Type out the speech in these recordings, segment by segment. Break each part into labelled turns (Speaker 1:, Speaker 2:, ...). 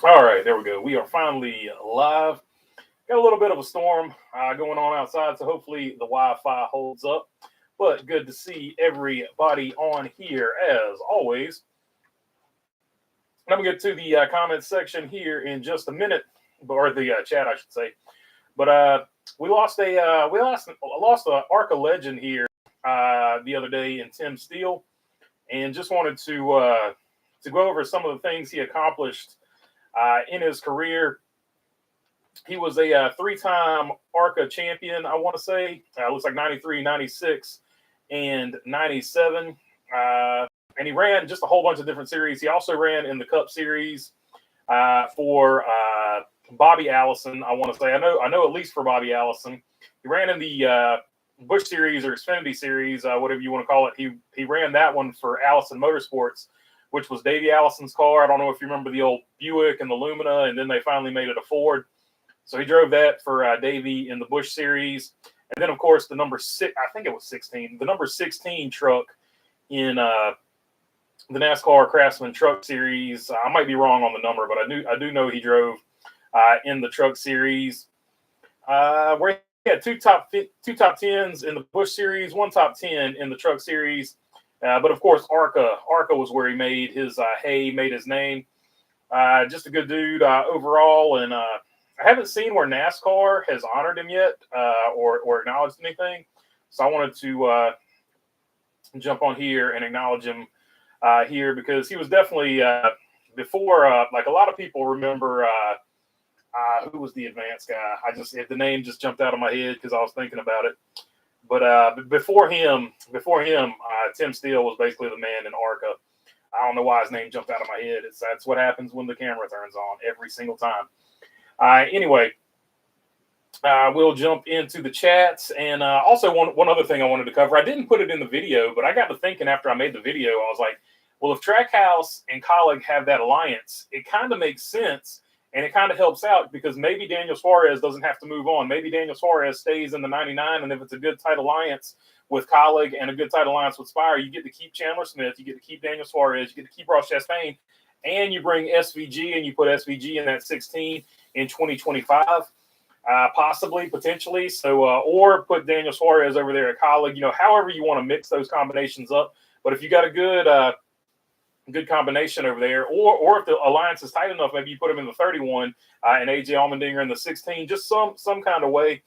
Speaker 1: All right, there we go. We are finally live. Got a little bit of a storm going on outside, so hopefully the Wi-Fi holds up. But good to see everybody on here as always. I'm gonna get to the comments section here in just a minute, or the chat, I should say. But we lost a Arca legend here the other day in Tim Steele, and just wanted to go over some of the things he accomplished in his career. He was a three-time ARCA champion, I want to say. Looks like 93, 96, and 97. And he ran just a whole bunch of different series. He also ran in the Cup Series for Bobby Allison, I want to say. I know at least for Bobby Allison. He ran in the Busch Series or Xfinity Series, whatever you want to call it. He ran that one for Allison Motorsports, which was Davey Allison's car. I don't know if you remember the old Buick and the Lumina, and then they finally made it a Ford. So he drove that for Davey in the Busch Series. And then, of course, the number 6, I think it was 16, the number 16 truck in the NASCAR Craftsman Truck Series. I might be wrong on the number, but I do know he drove in the Truck Series, where he had two top tens in the Busch Series, one top 10 in the Truck Series. But of course, ARCA was where he made his made his name. Just a good dude overall, and I haven't seen where NASCAR has honored him yet or acknowledged anything. So I wanted to jump on here and acknowledge him here, because he was definitely before, like a lot of people remember, who was the advanced guy? The name just jumped out of my head because I was thinking about it. But before him, Tim Steele was basically the man in ARCA. I don't know why his name jumped out of my head. That's what happens when the camera turns on every single time. Anyway, we'll jump into the chats. And also one other thing I wanted to cover. I didn't put it in the video, but I got to thinking after I made the video, I was like, well, if Trackhouse and Kaulig have that alliance, it kind of makes sense. And it kind of helps out because maybe Daniel Suarez doesn't have to move on. Maybe Daniel Suarez stays in the 99. And if it's a good tight alliance with Kaulig and a good tight alliance with Spire, you get to keep Chandler Smith, you get to keep Daniel Suarez, you get to keep Ross Chastain, and you bring SVG and you put SVG in that 16 in 2025, possibly, potentially. So, or put Daniel Suarez over there at Kaulig, however you want to mix those combinations up. But if you got a good combination over there, or if the alliance is tight enough, maybe you put him in the 31 and AJ Allmendinger in the 16, just some kind of way,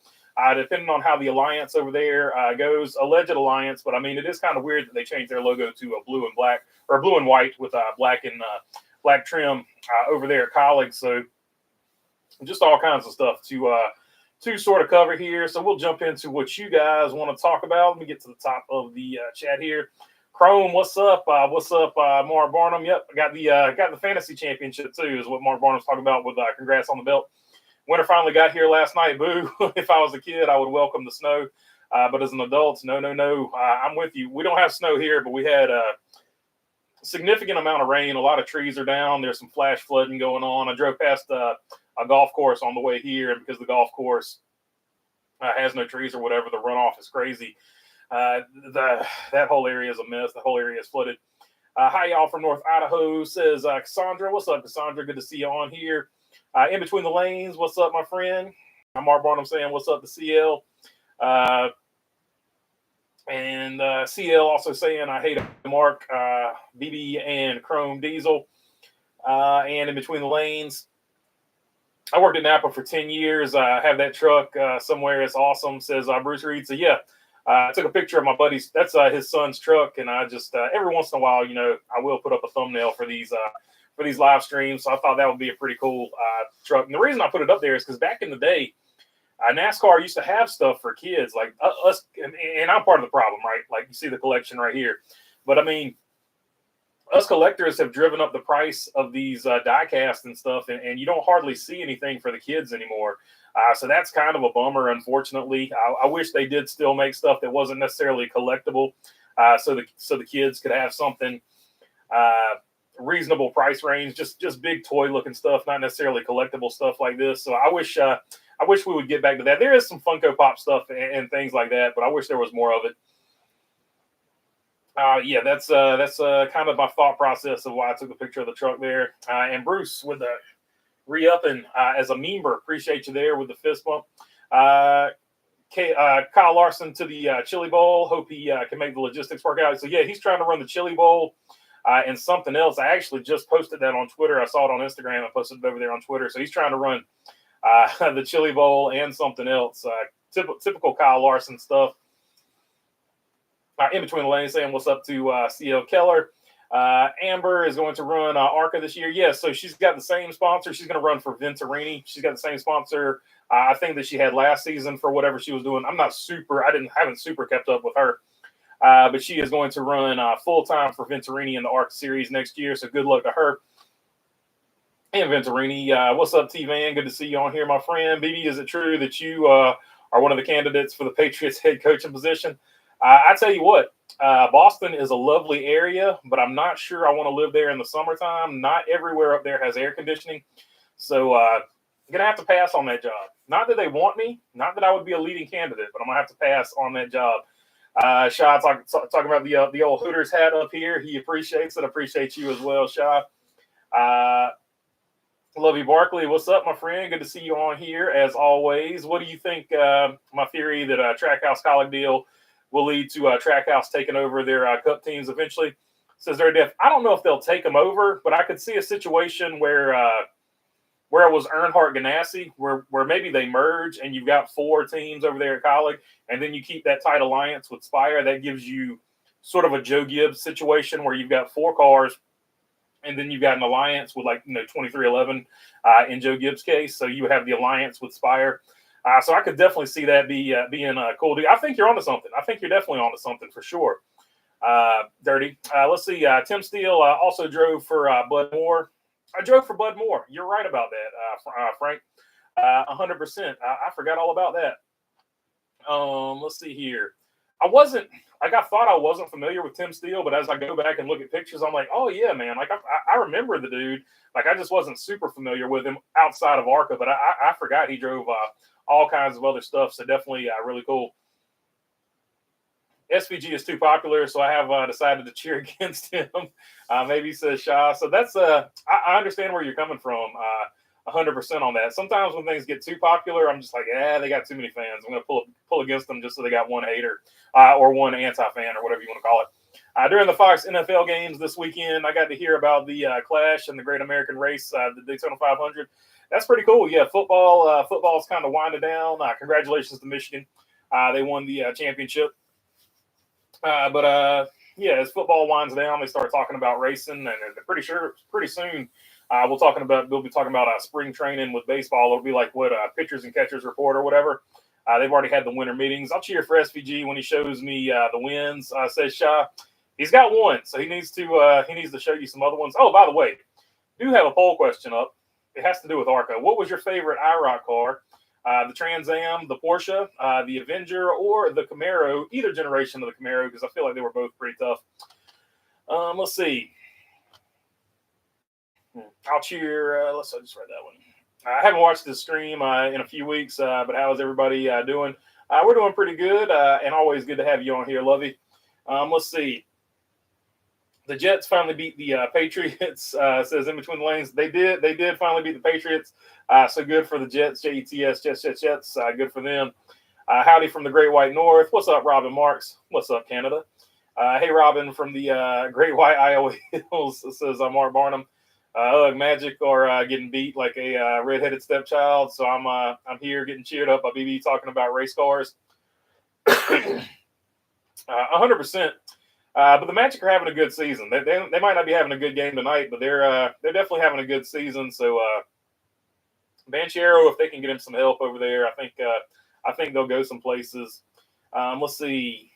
Speaker 1: depending on how the alliance over there goes, alleged alliance. But I mean, it is kind of weird that they changed their logo to a blue and black, or blue and white with black and black trim over there at Kaulig. So just all kinds of stuff to sort of cover here. So we'll jump into what you guys want to talk about. Let me get to the top of the chat here. Chrome, what's up? Mark Barnum? Yep, got the fantasy championship too, is what Mark Barnum's talking about with congrats on the belt. Winter finally got here last night. Boo! If I was a kid, I would welcome the snow, but as an adult, no. I'm with you. We don't have snow here, but we had a significant amount of rain. A lot of trees are down. There's some flash flooding going on. I drove past a golf course on the way here, and because the golf course has no trees or whatever, the runoff is crazy. That whole area is a mess. The whole area is flooded. Hi, y'all from North Idaho, says Cassandra. What's up, Cassandra? Good to see you on here. In between the lanes, what's up, my friend? I'm Mark Barnum saying, what's up to CL? And CL also saying, I hate Mark, BB, and Chrome Diesel. And in between the lanes, I worked at Napa for 10 years. I have that truck somewhere. It's awesome, says Bruce Reed. So, yeah. I took a picture of my buddy's. That's his son's truck, and I just every once in a while, I will put up a thumbnail for these live streams. So I thought that would be a pretty cool truck. And the reason I put it up there is because back in the day, NASCAR used to have stuff for kids like us, and I'm part of the problem, right? Like you see the collection right here, but I mean, us collectors have driven up the price of these die casts and stuff, and you don't hardly see anything for the kids anymore. So that's kind of a bummer, unfortunately. I wish they did still make stuff that wasn't necessarily collectible, so the kids could have something reasonable price range, just big toy looking stuff, not necessarily collectible stuff like this. So I wish we would get back to that. There is some Funko Pop stuff and things like that, but I wish there was more of it. Yeah, that's kind of my thought process of why I took a picture of the truck there. And Bruce with the re-upping as a member. Appreciate you there with the fist bump. Kyle Larson to the Chili Bowl. Hope he can make the logistics work out. So, yeah, he's trying to run the Chili Bowl and something else. I actually just posted that on Twitter. I saw it on Instagram. I posted it over there on Twitter. So he's trying to run the Chili Bowl and something else. Typical Kyle Larson stuff. In between the lanes, saying what's up to CL Keller. Amber is going to run ARCA this year. Yes, so she's got the same sponsor. She's going to run for Venturini. She's got the same sponsor, I think, that she had last season for whatever she was doing. I haven't super kept up with her. But she is going to run full-time for Venturini in the ARCA series next year. So good luck to her. And Venturini, what's up, T-Van? Good to see you on here, my friend. BB, is it true that you are one of the candidates for the Patriots head coaching position? I tell you what, Boston is a lovely area, but I'm not sure I want to live there in the summertime. Not everywhere up there has air conditioning. So I'm going to have to pass on that job. Not that they want me, not that I would be a leading candidate, but I'm going to have to pass on that job. Shaw talking about the old Hooters hat up here. He appreciates it. Appreciates you as well, Shaw. Love you, Barkley. What's up, my friend? Good to see you on here, as always. What do you think, my theory that Trackhouse Kaulig deal will lead to Trackhouse taking over their cup teams eventually? Says they're deaf. I don't know if they'll take them over, but I could see a situation where it was Earnhardt Ganassi, where maybe they merge and you've got 4 teams over there at Kaulig, and then you keep that tight alliance with Spire. That gives you sort of a Joe Gibbs situation where you've got 4 cars, and then you've got an alliance with 2311 in Joe Gibbs' case. So you have the alliance with Spire. So I could definitely see that being a cool deal. I think you're onto something. I think you're definitely onto something for sure. Dirty. Let's see. Tim Steele also drove for Bud Moore. I drove for Bud Moore. You're right about that, Frank. 100%. I forgot all about that. Let's see here. I thought I wasn't familiar with Tim Steele, but as I go back and look at pictures, I'm like, oh yeah, man. I remember the dude. I just wasn't super familiar with him outside of ARCA, but I forgot he drove all kinds of other stuff. So definitely really cool. SVG is too popular, so I have decided to cheer against him. Maybe says Shaw. So that's I understand where you're coming from. 100% on that. Sometimes when things get too popular, I'm just like, they got too many fans. I'm going to pull against them just so they got one hater or one anti-fan or whatever you want to call it. During the Fox NFL games this weekend, I got to hear about the Clash and the Great American Race, the Daytona 500. That's pretty cool. Yeah, football's kind of winding down. Congratulations to Michigan. They won the championship. Yeah, as football winds down, they start talking about racing, and pretty soon we'll be talking about spring training with baseball. It'll be like what pitchers and catchers report or whatever. They've already had the winter meetings. I'll cheer for SVG when he shows me the wins. Says Shaw, he's got one, so he needs to show you some other ones. Oh, by the way, do have a poll question up. It has to do with ARCA. What was your favorite IROC car? The Trans Am, the Porsche, the Avenger, or the Camaro? Either generation of the Camaro, because I feel like they were both pretty tough. Let's see. I'll cheer. I just read that one. I haven't watched the stream in a few weeks, but how is everybody doing? We're doing pretty good, and always good to have you on here, Lovey. Let's see. The Jets finally beat the Patriots. Says in between the lanes, they did finally beat the Patriots. So good for the Jets. Jets. Jets. Good for them. Howdy from the Great White North. What's up, Robin Marks? What's up, Canada? Hey, Robin from the Great White Iowa Hills. Says Mark Barnum. Magic are getting beat like a redheaded stepchild. So I'm here getting cheered up by BB talking about race cars. 100%. But the Magic are having a good season. They might not be having a good game tonight, but they're definitely having a good season. So Banchero, if they can get him some help over there, I think they'll go some places. Let's see.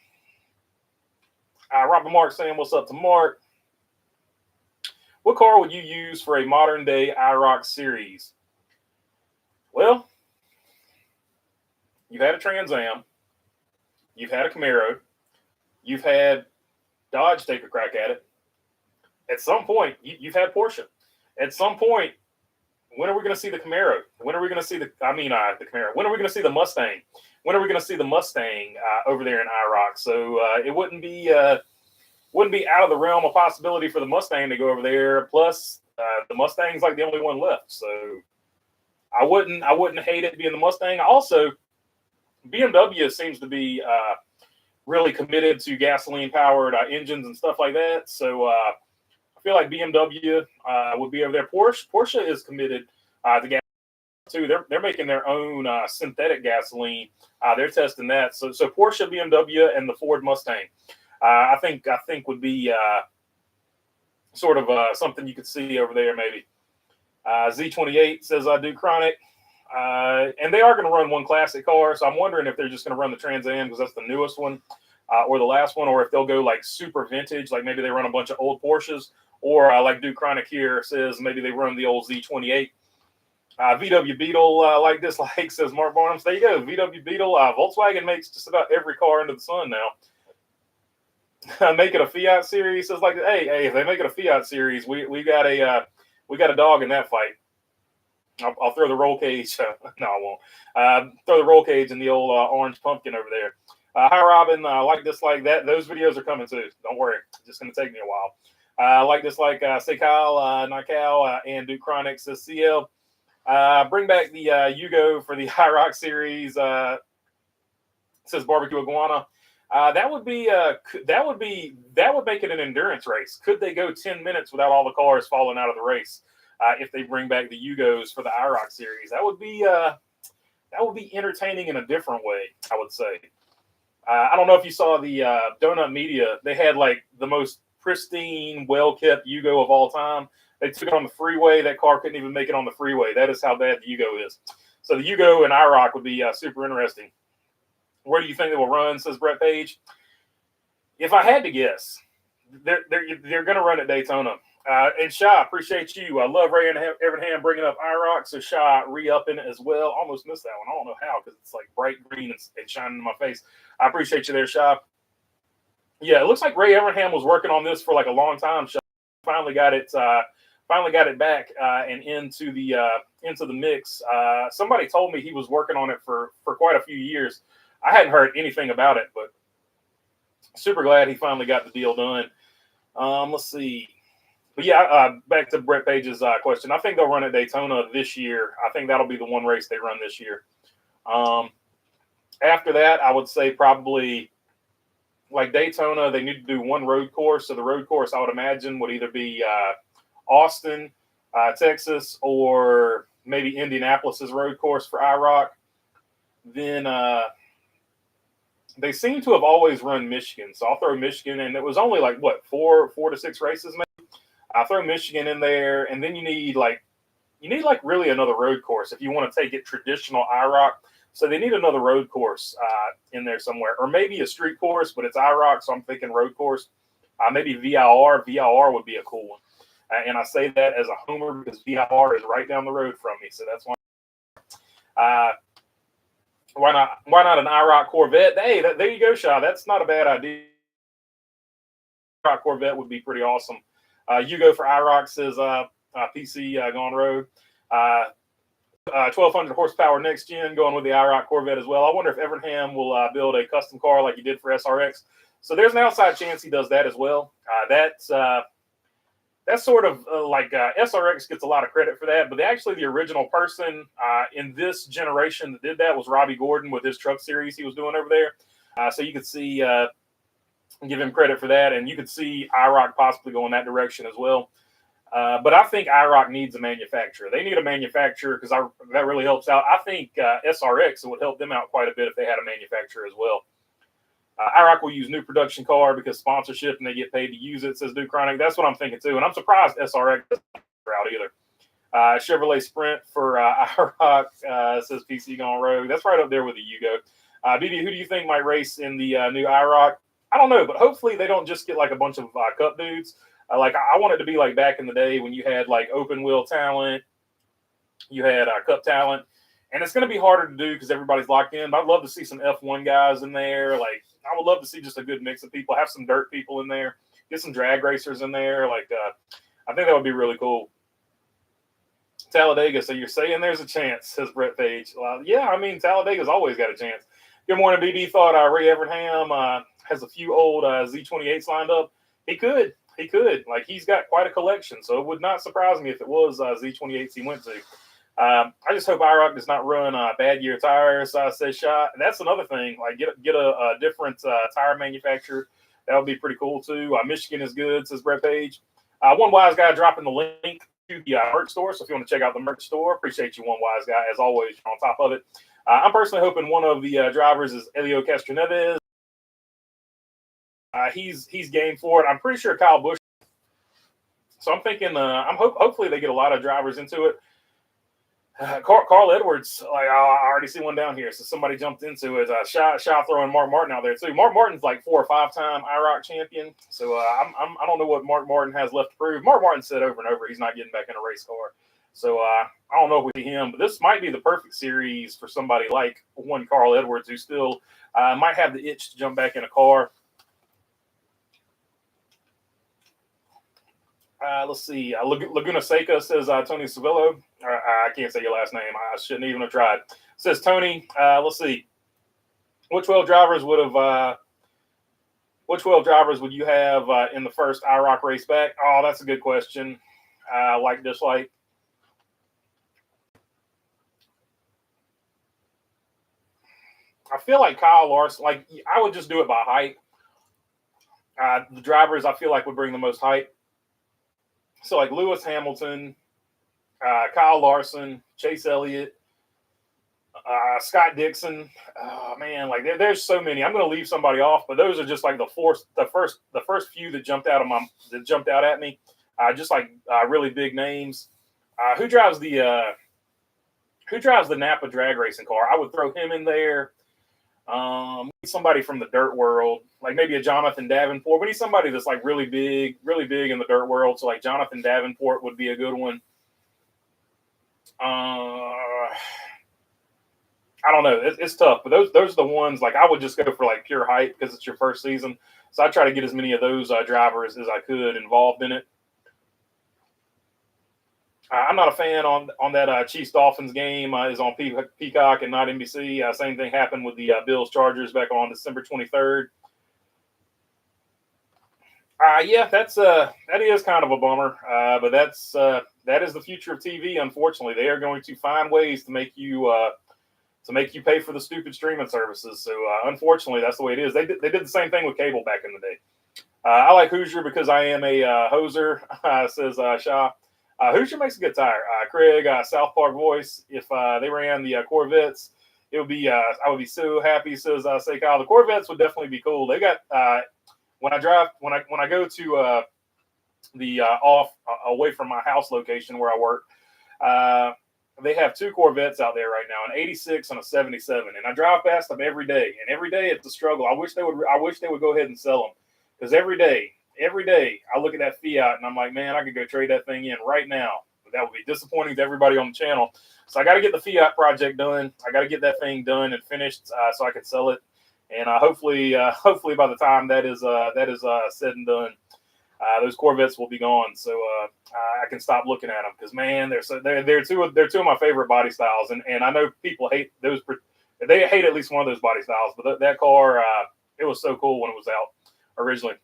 Speaker 1: Robert Mark saying what's up to Mark. What car would you use for a modern day IROC series? Well, you've had a Trans Am, you've had a Camaro, you've had Dodge take a crack at it. At some point, you've had Porsche. At some point, when are we going to see the Camaro? When are we going to see the Camaro? When are we going to see the Mustang? When are we going to see the Mustang over there in IROC? So it wouldn't be out of the realm of possibility for the Mustang to go over there. Plus, the Mustang's like the only one left. So I wouldn't hate it being the Mustang. Also, BMW seems to be really committed to gasoline powered engines and stuff like that. So I feel like BMW would be over there. Porsche is committed to gas too. They're making their own synthetic gasoline. They're testing that. So Porsche, BMW, and the Ford Mustang. I think would be sort of something you could see over there maybe. Z28 says Duke Chronic. And they are going to run one classic car, so I'm wondering if they're just going to run the Trans Am because that's the newest one, or the last one, or if they'll go like super vintage, like maybe they run a bunch of old Porsches, or like Duke Chronic here says maybe they run the old Z28. VW Beetle, like dislike, says Mark Barnums. There you go, VW Beetle. Volkswagen makes just about every car under the sun now. Make it a Fiat series. Says like, hey, if they make it a Fiat series, we got a dog in that fight. I'll throw the roll cage. No, I won't. Throw the roll cage in the old orange pumpkin over there. Hi, Robin. Like dislike that. Those videos are coming too. Don't worry. It's just going to take me a while. Like dislike, say Kyle, not Cal, and Duke Chronic says CL. Bring back the Yugo for the IROC series. Says Barbecue Iguana. That would make it an endurance race. Could they go 10 minutes without all the cars falling out of the race? If they bring back the Yugos for the IROC series, that would be entertaining in a different way, I would say. I don't know if you saw the Donut Media. They had like the most pristine, well-kept Yugo of all time. They took it on the freeway. That car couldn't even make it on the freeway. That is how bad the Yugo is. So the Yugo and IROC would be super interesting. Where do you think they will run, says Brett Page? If I had to guess, they're going to run at Daytona. And Sha, appreciate you. I love Ray and Evernham bringing up IROC, so Sha re-upping as well. Almost missed that one. I don't know how because it's like bright green and shining in my face. I appreciate you there, Sha. Yeah, it looks like Ray Evernham was working on this for like a long time. Sha finally got it back and into the mix. Somebody told me he was working on it for quite a few years. I hadn't heard anything about it, but super glad he finally got the deal done. Let's see. But yeah, back to Brett Page's question. I think they'll run at Daytona this year. I think that'll be the one race they run this year. After that, I would say probably like Daytona, they need to do one road course. So the road course, I would imagine, would either be Austin, Texas, or maybe Indianapolis's road course for IROC. Then they seem to have always run Michigan. So I'll throw Michigan, and it was only like, what, four to six races maybe? I'll throw Michigan in there, and then you need really another road course if you want to take it traditional IROC. So they need another road course in there somewhere, or maybe a street course, but it's IROC, so I'm thinking road course. Maybe VIR. VIR would be a cool one. And I say that as a homer because VIR is right down the road from me, so that's why. Why not an IROC Corvette? Hey, there you go, Shaw. That's not a bad idea. IROC Corvette would be pretty awesome. Yugo for IROC says PC going road. 1,200 horsepower next gen going with the IROC Corvette as well. I wonder if Evernham will build a custom car like he did for SRX. So there's an outside chance he does that as well. That's sort of like SRX gets a lot of credit for that, but actually the original person in this generation that did that was Robbie Gordon with his truck series he was doing over there. So you could see, give him credit for that, and you could see IROC possibly going that direction as well. But I think IROC needs a manufacturer. They need a manufacturer because that really helps out. I think SRX would help them out quite a bit if they had a manufacturer as well. IROC will use new production car because sponsorship and they get paid to use it, says Duke Chronic. That's what I'm thinking too. And I'm surprised SRX doesn't out either. Chevrolet Sprint for IROC, says PC Gone Rogue. That's right up there with the Yugo. BB, who do you think might race in the new IROC? I don't know, but hopefully they don't just get like a bunch of cup dudes. Like I want it to be like back in the day when you had like open wheel talent, you had cup talent, and it's going to be harder to do because everybody's locked in. But I'd love to see some F1 guys in there. Like I would love to see just a good mix of people. Have some dirt people in there, get some drag racers in there. Like I think that would be really cool. Talladega. So you're saying there's a chance, says Brett Page. Yeah, I mean Talladega's always got a chance. Good morning, BB. Thought Ray Evernham has a few old Z28s lined up. He could. Like he's got quite a collection, so it would not surprise me if it was Z28s he went to. I just hope IROC does not run bad year tires. Says Shot. That's another thing. Like get a different tire manufacturer. That would be pretty cool too. Michigan is good, says Brett Page. One wise guy dropping the link to the merch store. So if you want to check out the merch store, appreciate you, one wise guy. As always, you're on top of it. I'm personally hoping one of the drivers is Elio Castroneves. He's game for it. I'm pretty sure Kyle Busch. So I'm thinking, hopefully they get a lot of drivers into it. Carl Edwards, like I already see one down here. So somebody jumped into it. Shot throwing Mark Martin out there too. Mark Martin's like 4 or 5 time IROC champion. So I don't know what Mark Martin has left to prove. Mark Martin said over and over he's not getting back in a race car. So I don't know if we see him, but this might be the perfect series for somebody like one Carl Edwards who still might have the itch to jump back in a car. Let's see. Laguna Seca says Tony Savillo. I can't say your last name. I shouldn't even have tried. Says Tony. Let's see. Which 12 drivers would you have in the first IROC race back? Oh, that's a good question. Like dislike. I feel like Kyle Larson. Like I would just do it by height. The drivers I feel like would bring the most height. So like Lewis Hamilton, Kyle Larson, Chase Elliott, Scott Dixon. Oh man, like there's so many. I'm going to leave somebody off, but those are just like the first few that jumped out at me. Just like really big names. Who drives the Napa drag racing car? I would throw him in there. Somebody from the dirt world, like maybe a Jonathan Davenport. We need somebody that's like really big in the dirt world. So like Jonathan Davenport would be a good one. I don't know. It's tough, but those are the ones. Like I would just go for like pure height because it's your first season. So I try to get as many of those drivers as I could involved in it. I'm not a fan on that Chiefs Dolphins game. Is on Peacock and not NBC. Same thing happened with the Bills Chargers back on December 23rd. Yeah, that is kind of a bummer. But that is the future of TV. Unfortunately, they are going to find ways to make you pay for the stupid streaming services. So unfortunately, that's the way it is. They did the same thing with cable back in the day. I like Hoosier because I am a hoser. Says Shaw. Hoosier makes a good tire. Craig, South Park voice. If they ran the Corvettes, it would be. I would be so happy. Says say Kyle. The Corvettes would definitely be cool. They got when I go to the off away from my house location where I work. They have 2 Corvettes out there right now, an 86 and a 77, and I drive past them every day. And every day it's a struggle. I wish they would go ahead and sell them because every day I look at that Fiat and I'm like, man, I could go trade that thing in right now. But that would be disappointing to everybody on the channel. So I got to get the Fiat project done. I got to get that thing done and finished so I can sell it. And hopefully by the time that is said and done, those Corvettes will be gone. So I can stop looking at them because man, they're two of my favorite body styles. And I know people hate those. They hate at least one of those body styles. But that car, it was so cool when it was out originally.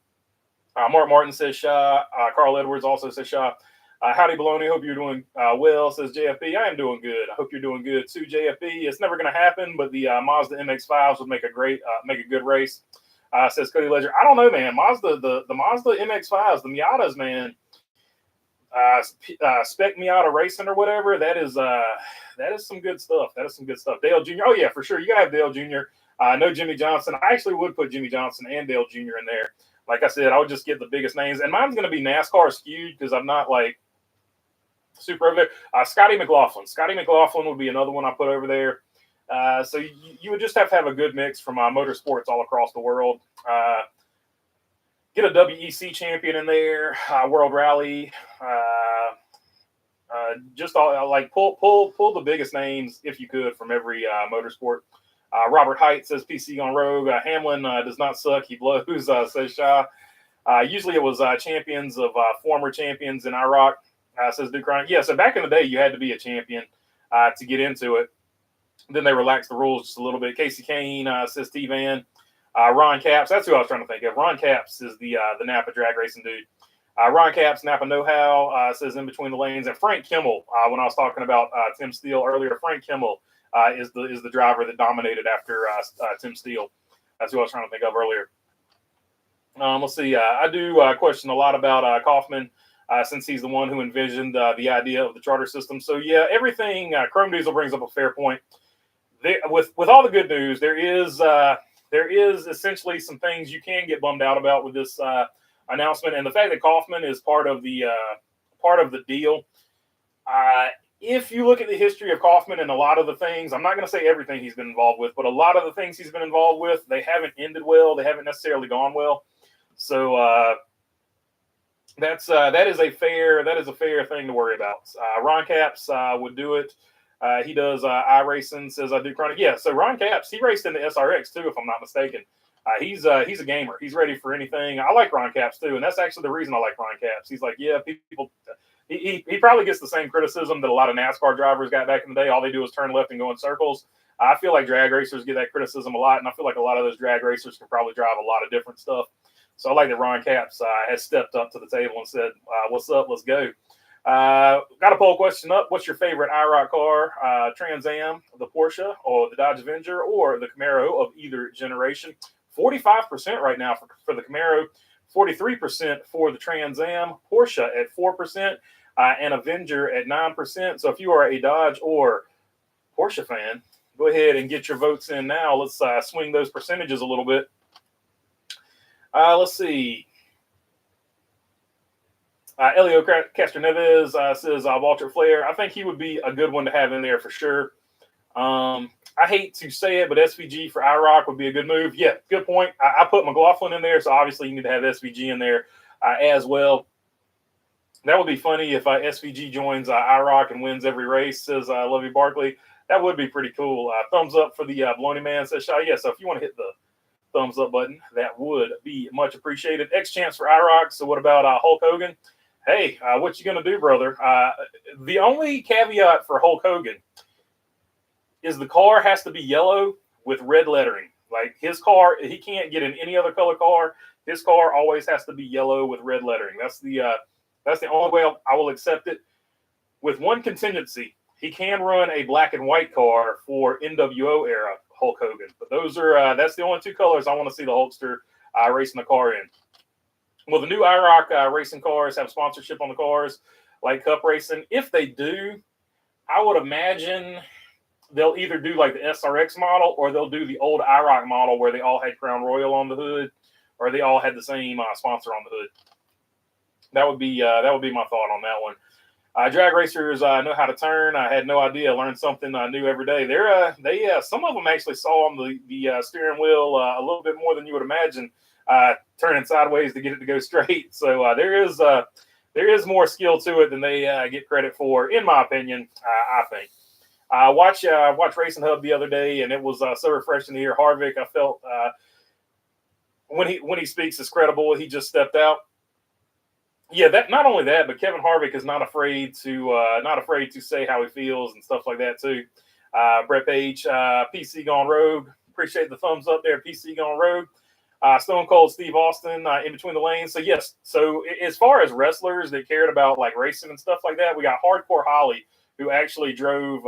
Speaker 1: Mark Martin says Shaw. Carl Edwards also says Shaw. Howdy Baloney, hope you're doing well, says JFB. I am doing good. I hope you're doing good too, JFB. It's never going to happen, but the Mazda MX-5s would make a good race. Says Cody Ledger. I don't know, man. The Mazda MX-5s, the Miatas, man. Spec Miata Racing or whatever. That is some good stuff. That is some good stuff. Dale Jr. Oh yeah, for sure. You gotta have Dale Jr. No Jimmy Johnson. I actually would put Jimmy Johnson and Dale Jr. in there. Like I said, I would just get the biggest names, and mine's going to be NASCAR skewed because I'm not like super over there. Scotty McLaughlin. Scotty McLaughlin would be another one I put over there. So you would just have to have a good mix from motorsports all across the world. Get a WEC champion in there, World Rally. Just all like pull the biggest names if you could from every motorsport. Robert Height says PC on Rogue. Hamlin does not suck. He blows, says Shaw. Usually it was champions of former champions in IROC, says Duke Ryan. Yeah, so back in the day, you had to be a champion to get into it. Then they relaxed the rules just a little bit. Casey Kane says T-Van. Ron Capps, that's who I was trying to think of. Ron Capps is the Napa drag racing dude. Ron Capps, Napa Know-How, says in between the lanes. And Frank Kimmel, when I was talking about Tim Steele earlier, Frank Kimmel is the driver that dominated after Tim Steele. That's who I was trying to think of earlier. Let's see. I do question a lot about Kaufman since he's the one who envisioned the idea of the charter system. So, yeah, everything. Chrome Diesel brings up a fair point. With all the good news, there is essentially some things you can get bummed out about with this announcement, and the fact that Kaufman is part of the deal. If you look at the history of Kaufman and a lot of the things, I'm not going to say everything he's been involved with, but a lot of the things he's been involved with, they haven't ended well. They haven't necessarily gone well. So that is a fair thing to worry about. Ron Capps would do it. He does iRacing, says I do chronic. Yeah, so Ron Capps, he raced in the SRX too, if I'm not mistaken. He's a gamer. He's ready for anything. I like Ron Capps too, and that's actually the reason I like Ron Capps. He's like, yeah, people. He probably gets the same criticism that a lot of NASCAR drivers got back in the day. All they do is turn left and go in circles. I feel like drag racers get that criticism a lot, and I feel like a lot of those drag racers can probably drive a lot of different stuff. So I like that Ron Capps has stepped up to the table and said, "What's up? Let's go." Got a poll question up. What's your favorite IROC car? Trans Am, the Porsche, or the Dodge Avenger, or the Camaro of either generation? 45% right now for the Camaro, 43% for the Trans Am, Porsche at 4%, and Avenger at 9%. So if you are a Dodge or Porsche fan, go ahead and get your votes in now. Let's swing those percentages a little bit. Let's see. Elio Castroneves says Walter Flair. I think he would be a good one to have in there for sure. I hate to say it, but SVG for IROC would be a good move. Yeah, good point. I put McLaughlin in there, so obviously you need to have SVG in there as well. That would be funny if SVG joins IROC and wins every race, says Lovey Barkley. That would be pretty cool. Thumbs up for the Baloney Man, says Shaw. Yeah, so if you want to hit the thumbs up button, that would be much appreciated. X-Champs for IROC. So what about Hulk Hogan? Hey, what you going to do, brother? The only caveat for Hulk Hogan is the car has to be yellow with red lettering. Like his car, he can't get in any other color car. His car always has to be yellow with red lettering. That's the only way I will accept it. With one contingency, he can run a black and white car for NWO era Hulk Hogan. But that's the only two colors I want to see the Hulkster racing the car in. Will the new IROC racing cars have sponsorship on the cars like Cup Racing? If they do, I would imagine they'll either do like the SRX model or they'll do the old IROC model where they all had Crown Royal on the hood or they all had the same sponsor on the hood. That would be my thought on that one. Drag racers know how to turn. I had no idea. I learned something new every day. They some of them actually saw on the steering wheel a little bit more than you would imagine, turning sideways to get it to go straight. So there is more skill to it than they get credit for, in my opinion. I think. Watch Racing Hub the other day, and it was so refreshing to hear Harvick. I felt when he speaks is credible. He just stepped out. Yeah, that not only that, but Kevin Harvick is not afraid to say how he feels and stuff like that too. Brett Page, PC Gone Rogue. Appreciate the thumbs up there, PC Gone Rogue. Stone Cold Steve Austin in between the lanes. So yes, so as far as wrestlers that cared about like racing and stuff like that, we got Hardcore Holly, who actually drove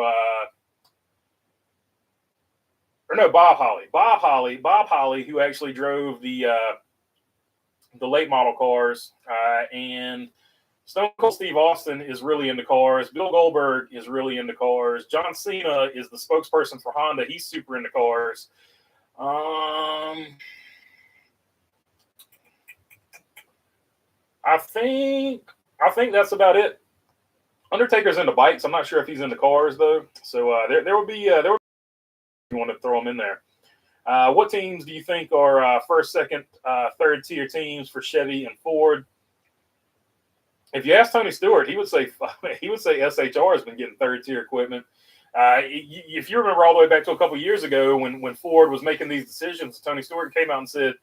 Speaker 1: Bob Holly, who actually drove the late model cars, and Stone Cold Steve Austin is really into cars. Bill Goldberg is really into cars. John Cena is the spokesperson for Honda. He's super into cars. I think that's about it. Undertaker's into bikes. I'm not sure if he's into cars though. So there would be you want to throw him in there. What teams do you think are first, second, third tier teams for Chevy and Ford? If you ask Tony Stewart, he would say SHR has been getting third tier equipment. If you remember all the way back to a couple years ago when Ford was making these decisions, Tony Stewart came out and said,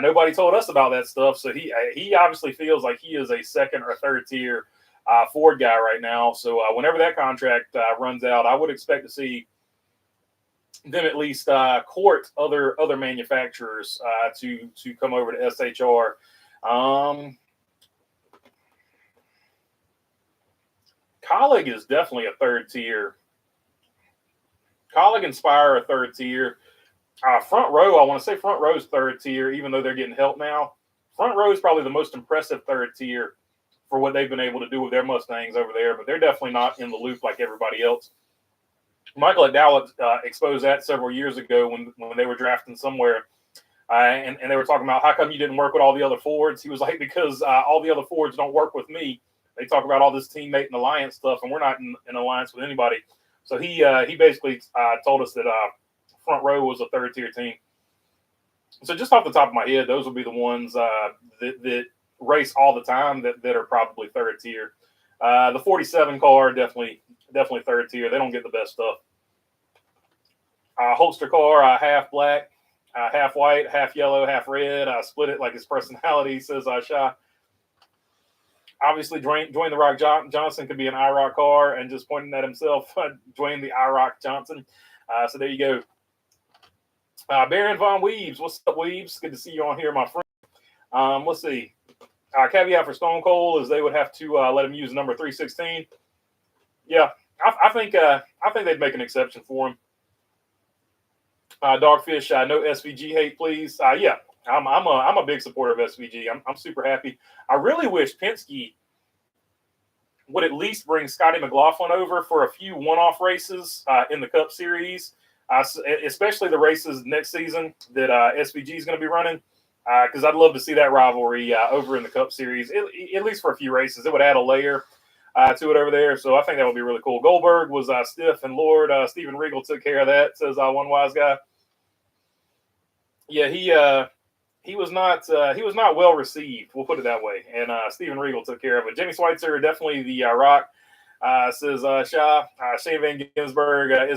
Speaker 1: nobody told us about that stuff. So he obviously feels like he is a second or third tier Ford guy right now. So whenever that contract runs out, I would expect to see them at least court other manufacturers to come over to SHR. Kaulig is definitely a third tier. Kaulig and Spire are third tier. Front row, I want to say front row is third tier, even though they're getting help now. Front row is probably the most impressive third tier for what they've been able to do with their Mustangs over there, but they're definitely not in the loop like everybody else. Michael McDowell exposed that several years ago when they were drafting somewhere, and they were talking about how come you didn't work with all the other Fords. He was like, because all the other Fords don't work with me. They talk about all this teammate and alliance stuff, and we're not in alliance with anybody. So he basically told us that front row was a third tier team. So just off the top of my head, those will be the ones that race all the time that are probably third tier. The 47 car, definitely third tier. They don't get the best stuff. Holster car, half black, half white, half yellow, half red. I split it like his personality, says Sha. Obviously, Dwayne The Rock Johnson could be an IROC car, and just pointing at himself, Dwayne The IROC Johnson. So there you go. Baron Von Weaves. What's up, Weaves? Good to see you on here, my friend. Let's see. Caveat for Stone Cold is they would have to let him use number 316. Yeah, I think they'd make an exception for him. Dogfish, no SVG hate, please. Yeah, I'm a big supporter of SVG. I'm super happy. I really wish Penske would at least bring Scotty McLaughlin over for a few one-off races in the Cup Series, especially the races next season that SVG is going to be running. Because I'd love to see that rivalry over in the Cup Series, at least for a few races. It would add a layer to it over there. So I think that would be really cool. Goldberg was stiff, and Lord Steven Regal took care of that, says one wise guy. Yeah, he was not well received. We'll put it that way. And Steven Regal took care of it. Jimmy Schweitzer, definitely the Rock, says Shaw. Shane Van Gisbergen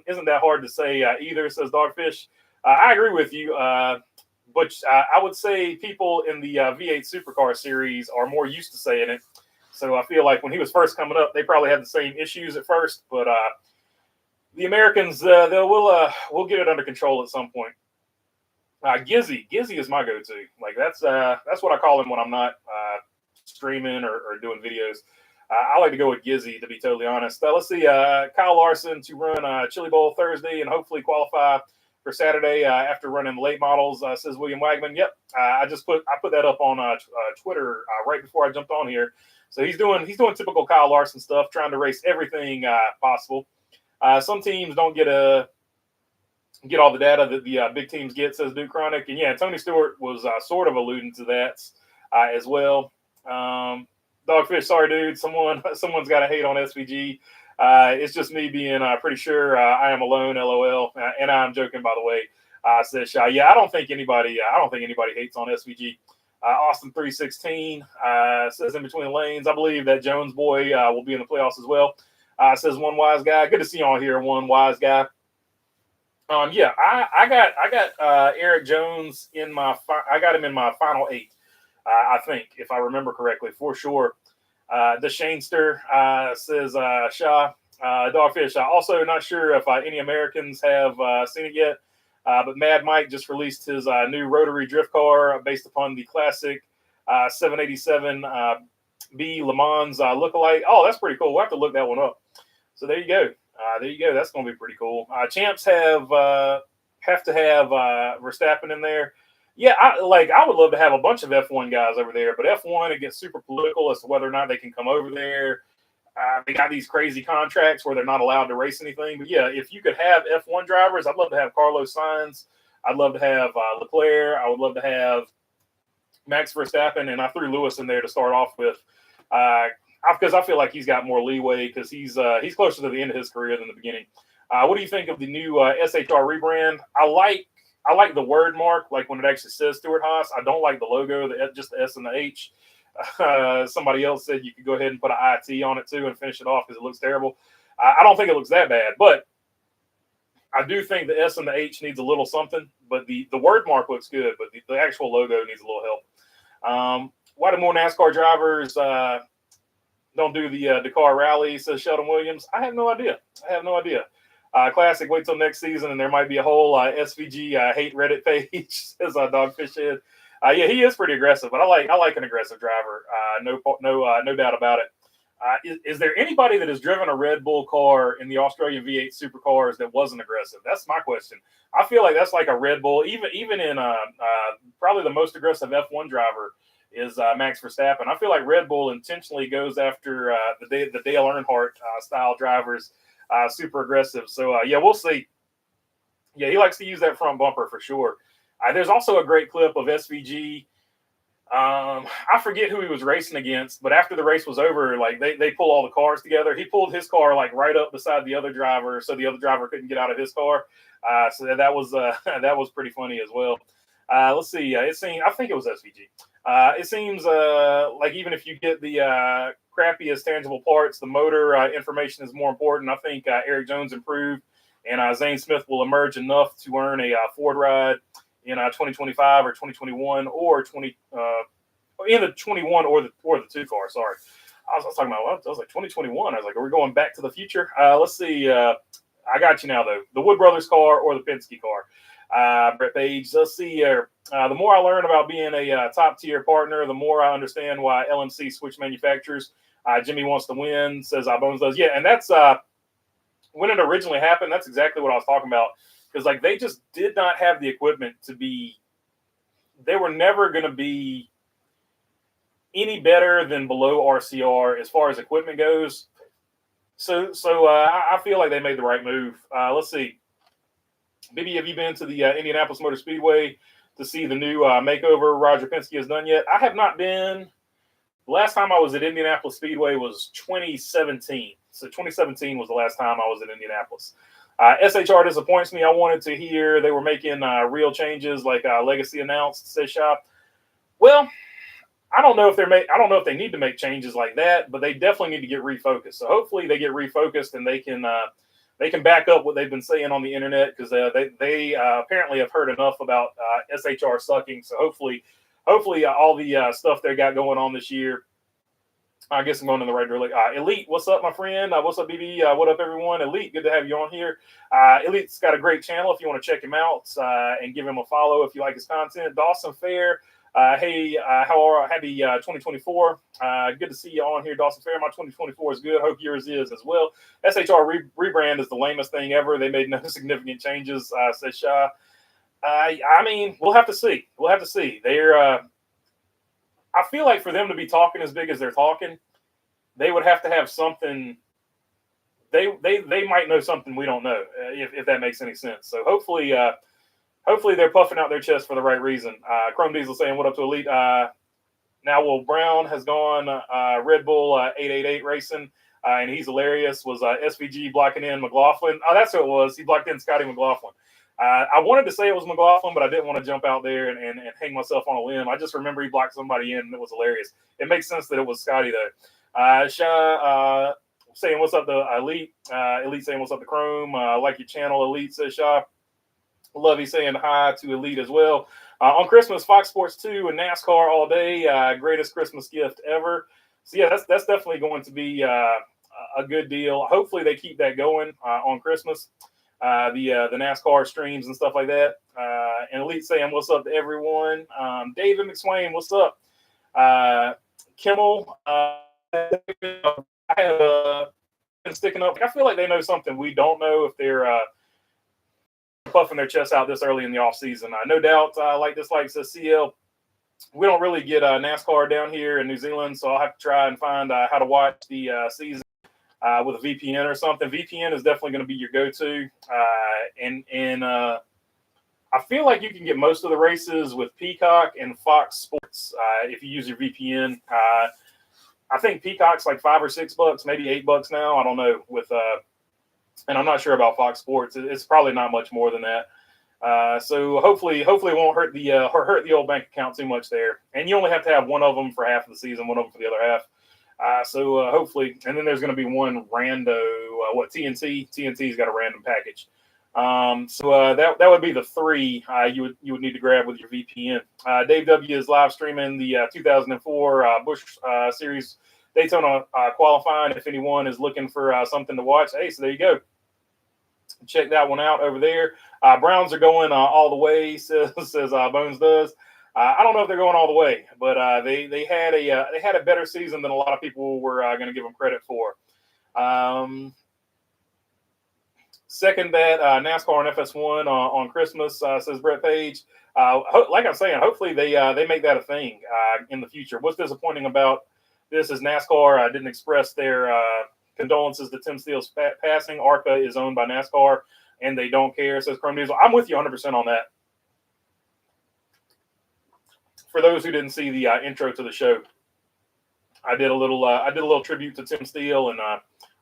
Speaker 1: isn't that hard to say either, says Dogfish. I agree with you, but I would say people in the V8 Supercar series are more used to saying it. So I feel like when he was first coming up, they probably had the same issues at first. But the Americans, we'll get it under control at some point. Gizzy is my go-to. Like that's what I call him when I'm not streaming or doing videos. I like to go with Gizzy, to be totally honest. Let's see, Kyle Larson to run Chili Bowl Thursday and hopefully qualify for Saturday after running the late models, says William Wagman. Yep, I put that up on Twitter right before I jumped on here. So he's doing typical Kyle Larson stuff, trying to race everything possible. Some teams don't get all the data that the big teams get, says Duke Chronic. And yeah, Tony Stewart was sort of alluding to that as well. Dogfish, sorry, dude. Someone's got to hate on SVG. It's just me being pretty sure I am alone, LOL. And I'm joking, by the way. Says Shy. Yeah, I don't think anybody hates on SVG. Austin 316 says in between lanes. I believe that Jones boy will be in the playoffs as well. Says one wise guy. Good to see you on here, one wise guy. Yeah, I got Eric Jones I got him in my final 8. I think, if I remember correctly, for sure. The Shanester says Shaw. Dogfish. Also, not sure if any Americans have seen it yet, but Mad Mike just released his new rotary drift car based upon the classic 787 B Le Mans lookalike. Oh, that's pretty cool. We'll have to look that one up. So there you go. That's going to be pretty cool. Champs have to have Verstappen in there. Yeah, I would love to have a bunch of F1 guys over there, but F1, it gets super political as to whether or not they can come over there. They got these crazy contracts where they're not allowed to race anything. But yeah, if you could have F1 drivers, I'd love to have Carlos Sainz. I'd love to have Leclerc. I would love to have Max Verstappen, and I threw Lewis in there to start off with because I feel like he's got more leeway because he's closer to the end of his career than the beginning. What do you think of the new SHR rebrand? I like the word mark, like when it actually says Stewart-Haas. I don't like the logo, just the S and the H. Somebody else said you could go ahead and put an IT on it too and finish it off because it looks terrible. I don't think it looks that bad, but I do think the S and the H needs a little something. But the word mark looks good, but the actual logo needs a little help. Why do more NASCAR drivers don't do the Dakar Rally, says Sheldon Williams? I have no idea. Classic, wait till next season, and there might be a whole SVG hate Reddit page, says Dogfish Head. Yeah, he is pretty aggressive, but I like an aggressive driver. No doubt about it. Is there anybody that has driven a Red Bull car in the Australian V8 supercars that wasn't aggressive? That's my question. I feel like that's like a Red Bull, even in probably the most aggressive F1 driver is Max Verstappen. I feel like Red Bull intentionally goes after the Dale Earnhardt style drivers, super aggressive. So yeah, we'll see. Yeah, he likes to use that front bumper for sure. There's also a great clip of SVG. I forget who he was racing against, but after the race was over, like they pull all the cars together. He pulled his car like right up beside the other driver, so the other driver couldn't get out of his car. So that was pretty funny as well. Let's see. I think it was SVG. It seems like even if you get the crappiest tangible parts, the motor information is more important. I think Eric Jones improved, and Zane Smith will emerge enough to earn a Ford ride in 2025 or 2021 or in the 21 or the 2 car. Sorry, I was talking about. I was like 2021. I was like, are we going back to the future? Let's see. I got you now though. The Wood Brothers car or the Penske car. Brett Page. Let's see here. The more I learn about being a top tier partner, the more I understand why LMC switched manufacturers. Jimmy wants to win, says Bones does. Yeah, and that's when it originally happened. That's exactly what I was talking about. Because like they just did not have the equipment to be, they were never going to be any better than below RCR as far as equipment goes. So I feel like they made the right move. Let's see. Maybe have you been to the Indianapolis Motor Speedway to see the new makeover Roger Penske has done yet? I have not been. The last time I was at Indianapolis Speedway was 2017. So 2017 was the last time I was in Indianapolis. SHR disappoints me. I wanted to hear they were making real changes like Legacy announced, says Shop. Well, I don't know if I don't know if they need to make changes like that, but they definitely need to get refocused. So hopefully they get refocused and they can back up what they've been saying on the internet because they apparently have heard enough about SHR sucking. So hopefully all the stuff they got going on this year. I guess I'm going in the right direction. Elite, what's up, my friend? What's up, BB? What up, everyone? Elite, good to have you on here. Elite's got a great channel if you want to check him out and give him a follow if you like his content. Dawson Fair, hey, happy 2024. Good to see you on here, Dawson Fair. My 2024 is good. Hope yours is as well. SHR rebrand is the lamest thing ever. They made no significant changes, says Shah. I mean, we'll have to see. We'll have to see. They're I feel like for them to be talking as big as they're talking, they would have to have something. They might know something we don't know, if that makes any sense. So hopefully they're puffing out their chest for the right reason. Chrome Diesel saying, what up to Elite? Now, Will Brown has gone Red Bull 888 racing, and he's hilarious. Was SVG blocking in McLaughlin? Oh, that's who it was. He blocked in Scotty McLaughlin. I wanted to say it was McLaughlin, but I didn't want to jump out there and hang myself on a limb. I just remember he blocked somebody in, and it was hilarious. It makes sense that it was Scotty, though. Shah saying, what's up to Elite? Elite saying, what's up to Chrome? Like your channel, Elite, says Shah. Lovey saying hi to Elite as well. On Christmas, Fox Sports 2 and NASCAR all day. Greatest Christmas gift ever. So, yeah, that's definitely going to be a good deal. Hopefully they keep that going on Christmas. The NASCAR streams and stuff like that. And Elite saying, what's up to everyone? David McSwain, what's up? Kimmel, I have been sticking up. I feel like they know something we don't know if they're puffing their chests out this early in the offseason. No doubt, like says CL, we don't really get NASCAR down here in New Zealand, so I'll have to try and find how to watch the season. With a VPN or something. VPN is definitely going to be your go-to. And I feel like you can get most of the races with Peacock and Fox Sports if you use your VPN. I think Peacock's like $5 or $6, maybe $8 now. I don't know. And I'm not sure about Fox Sports. It's probably not much more than that. So hopefully it won't hurt the old bank account too much there. And you only have to have one of them for half of the season, one of them for the other half. So hopefully, and then there's going to be one rando. TNT's got a random package. So that would be the three you would need to grab with your VPN. Dave W is live streaming the 2004 Busch Series Daytona qualifying. If anyone is looking for something to watch, hey, so there you go. Check that one out over there. Browns are going all the way, says Bones does. I don't know if they're going all the way, but they had a better season than a lot of people were going to give them credit for. Second bet, NASCAR and FS1 on Christmas, says Brett Page. Like I'm saying, hopefully they make that a thing in the future. What's disappointing about this is NASCAR didn't express their condolences to Tim Steele's passing. ARCA is owned by NASCAR, and they don't care, says Chrome Diesel. I'm with you 100% on that. For those who didn't see the intro to the show, I did a little tribute to Tim Steele, and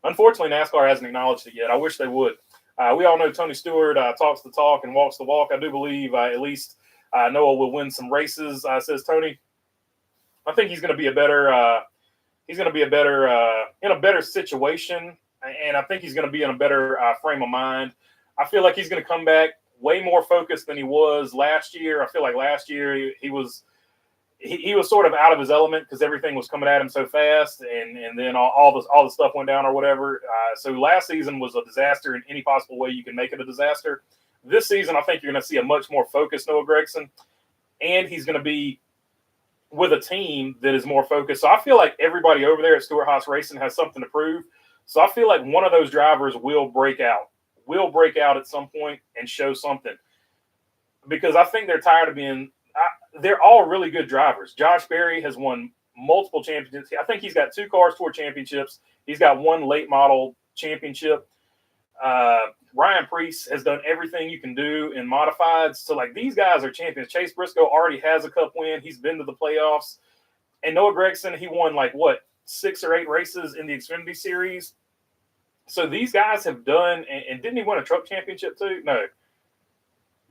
Speaker 1: unfortunately, NASCAR hasn't acknowledged it yet. I wish they would. We all know Tony Stewart talks the talk and walks the walk. I do believe at least Noah will win some races, says Tony. I think he's going to be in a better situation, and I think he's going to be in a better frame of mind. I feel like he's going to come back way more focused than he was last year. I feel like last year he was sort of out of his element because everything was coming at him so fast, and then all the stuff went down or whatever. So last season was a disaster in any possible way you can make it a disaster. This season, I think you're going to see a much more focused Noah Gragson, and he's going to be with a team that is more focused. So I feel like everybody over there at Stewart-Haas Racing has something to prove. So I feel like one of those drivers will break out at some point and show something, because I think they're tired of being they're all really good drivers. Josh Berry has won multiple championships. I think he's got 2 Cars Tour championships. He's got 1 late model championship. Ryan Preece has done everything you can do in modifieds. So, like, these guys are champions. Chase Briscoe already has a Cup win. He's been to the playoffs. And Noah Gragson, he won, 6 or 8 races in the Xfinity Series. So these guys have done, and didn't he win a truck championship too? No,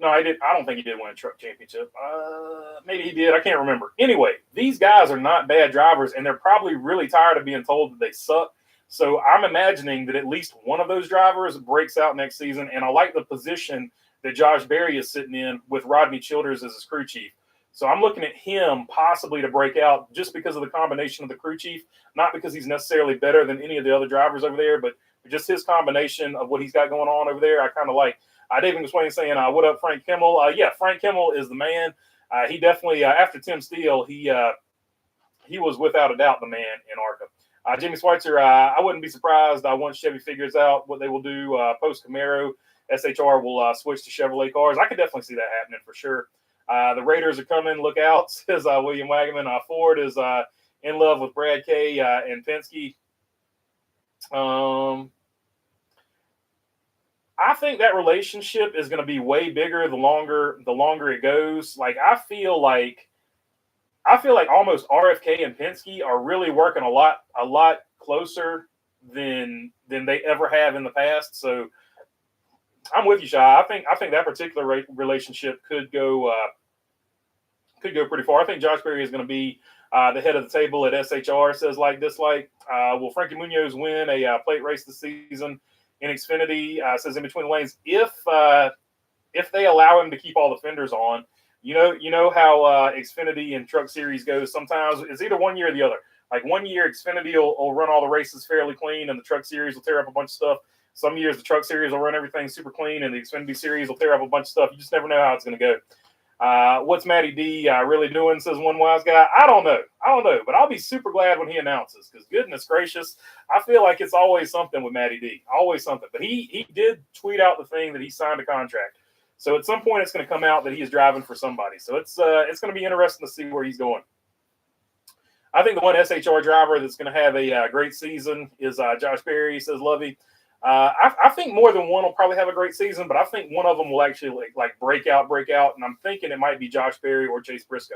Speaker 1: I don't think he did win a truck championship. Maybe he did. I can't remember. Anyway, these guys are not bad drivers, and they're probably really tired of being told that they suck. So I'm imagining that at least one of those drivers breaks out next season, and I like the position that Josh Berry is sitting in with Rodney Childers as his crew chief. So I'm looking at him possibly to break out just because of the combination of the crew chief, not because he's necessarily better than any of the other drivers over there, but just his combination of what he's got going on over there. I kind of like. David McSwain saying, what up, Frank Kimmel? Yeah, Frank Kimmel is the man. He definitely, after Tim Steele, he was without a doubt the man in ARCA. Jimmy Schweitzer, I wouldn't be surprised once Chevy figures out what they will do post-Camaro. SHR will switch to Chevrolet cars. I could definitely see that happening for sure. The Raiders are coming. Look out, says William Wagaman. Ford is in love with Brad Kay and Penske. I think that relationship is going to be way bigger the longer it goes. Like I feel like almost RFK and Penske are really working a lot closer than they ever have in the past. So I'm with you, Shai. I think that particular relationship could go pretty far. I think Josh Berry is going to be the head of the table at SHR. Says like dislike. Will Frankie Munoz win a plate race this season? In Xfinity, says in between the lanes, if they allow him to keep all the fenders on, you know how Xfinity and Truck Series goes. Sometimes it's either one year or the other. Like one year, Xfinity will run all the races fairly clean, and the Truck Series will tear up a bunch of stuff. Some years, the Truck Series will run everything super clean, and the Xfinity Series will tear up a bunch of stuff. You just never know how it's going to go. What's Matty D really doing, says one wise guy. I don't know, but I'll be super glad when he announces, because goodness gracious, I feel like it's always something with Matty D, always something. But he did tweet out the thing that he signed a contract. So at some point it's going to come out that he is driving for somebody. So it's going to be interesting to see where he's going. I think the one SHR driver that's going to have a great season is Josh Berry, says Lovey. I think more than one will probably have a great season, but I think one of them will actually like break out. And I'm thinking it might be Josh Berry or Chase Briscoe.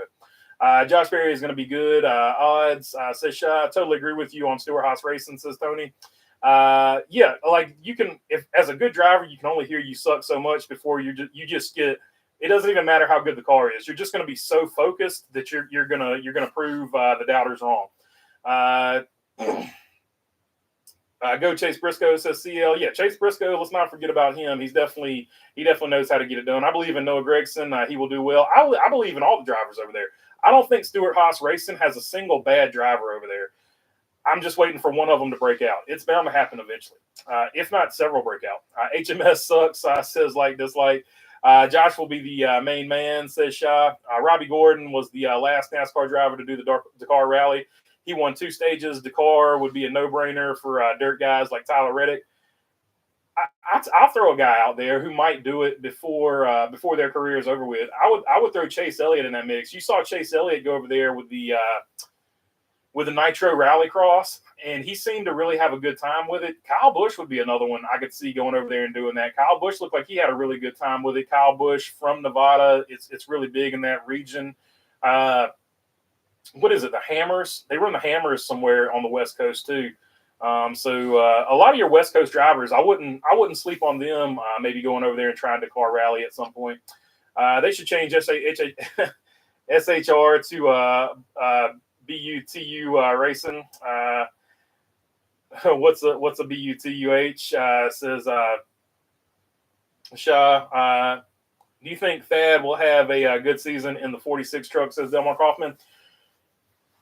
Speaker 1: Josh Berry is going to be good. Odds, says Shai. Totally agree with you on Stewart-Haas Racing, says Tony. Yeah, like you can, if as a good driver, you can only hear you suck so much before you just get. It doesn't even matter how good the car is. You're just going to be so focused that you're gonna prove the doubters wrong. Go Chase Briscoe, says CL. Yeah, Chase Briscoe. Let's not forget about him. He definitely knows how to get it done. I believe in Noah Gragson. He will do well. I believe in all the drivers over there. I don't think Stewart-Haas Racing has a single bad driver over there. I'm just waiting for one of them to break out. It's bound to happen eventually, if not several break out. HMS sucks, says like dislike. Josh will be the main man, says Shaw. Robbie Gordon was the last NASCAR driver to do the Dakar Rally. He won 2 stages. Dakar would be a no-brainer for dirt guys like Tyler Reddick. I'll throw a guy out there who might do it before their career is over with. I would throw Chase Elliott in that mix. You saw Chase Elliott go over there with the Nitro Rallycross, and he seemed to really have a good time with it. Kyle Busch would be another one I could see going over there and doing that. Kyle Busch looked like he had a really good time with it. Kyle Busch from Nevada, it's really big in that region. What is it? The Hammers? They run the Hammers somewhere on the West Coast too. So a lot of your West Coast drivers, I wouldn't sleep on them. Maybe going over there and trying to Dakar Rally at some point. They should change SHR to BUTU Racing. What's a BUTUH? Says Shaw. Do you think Thad will have a good season in the 46 truck? Says Delmar Kaufman.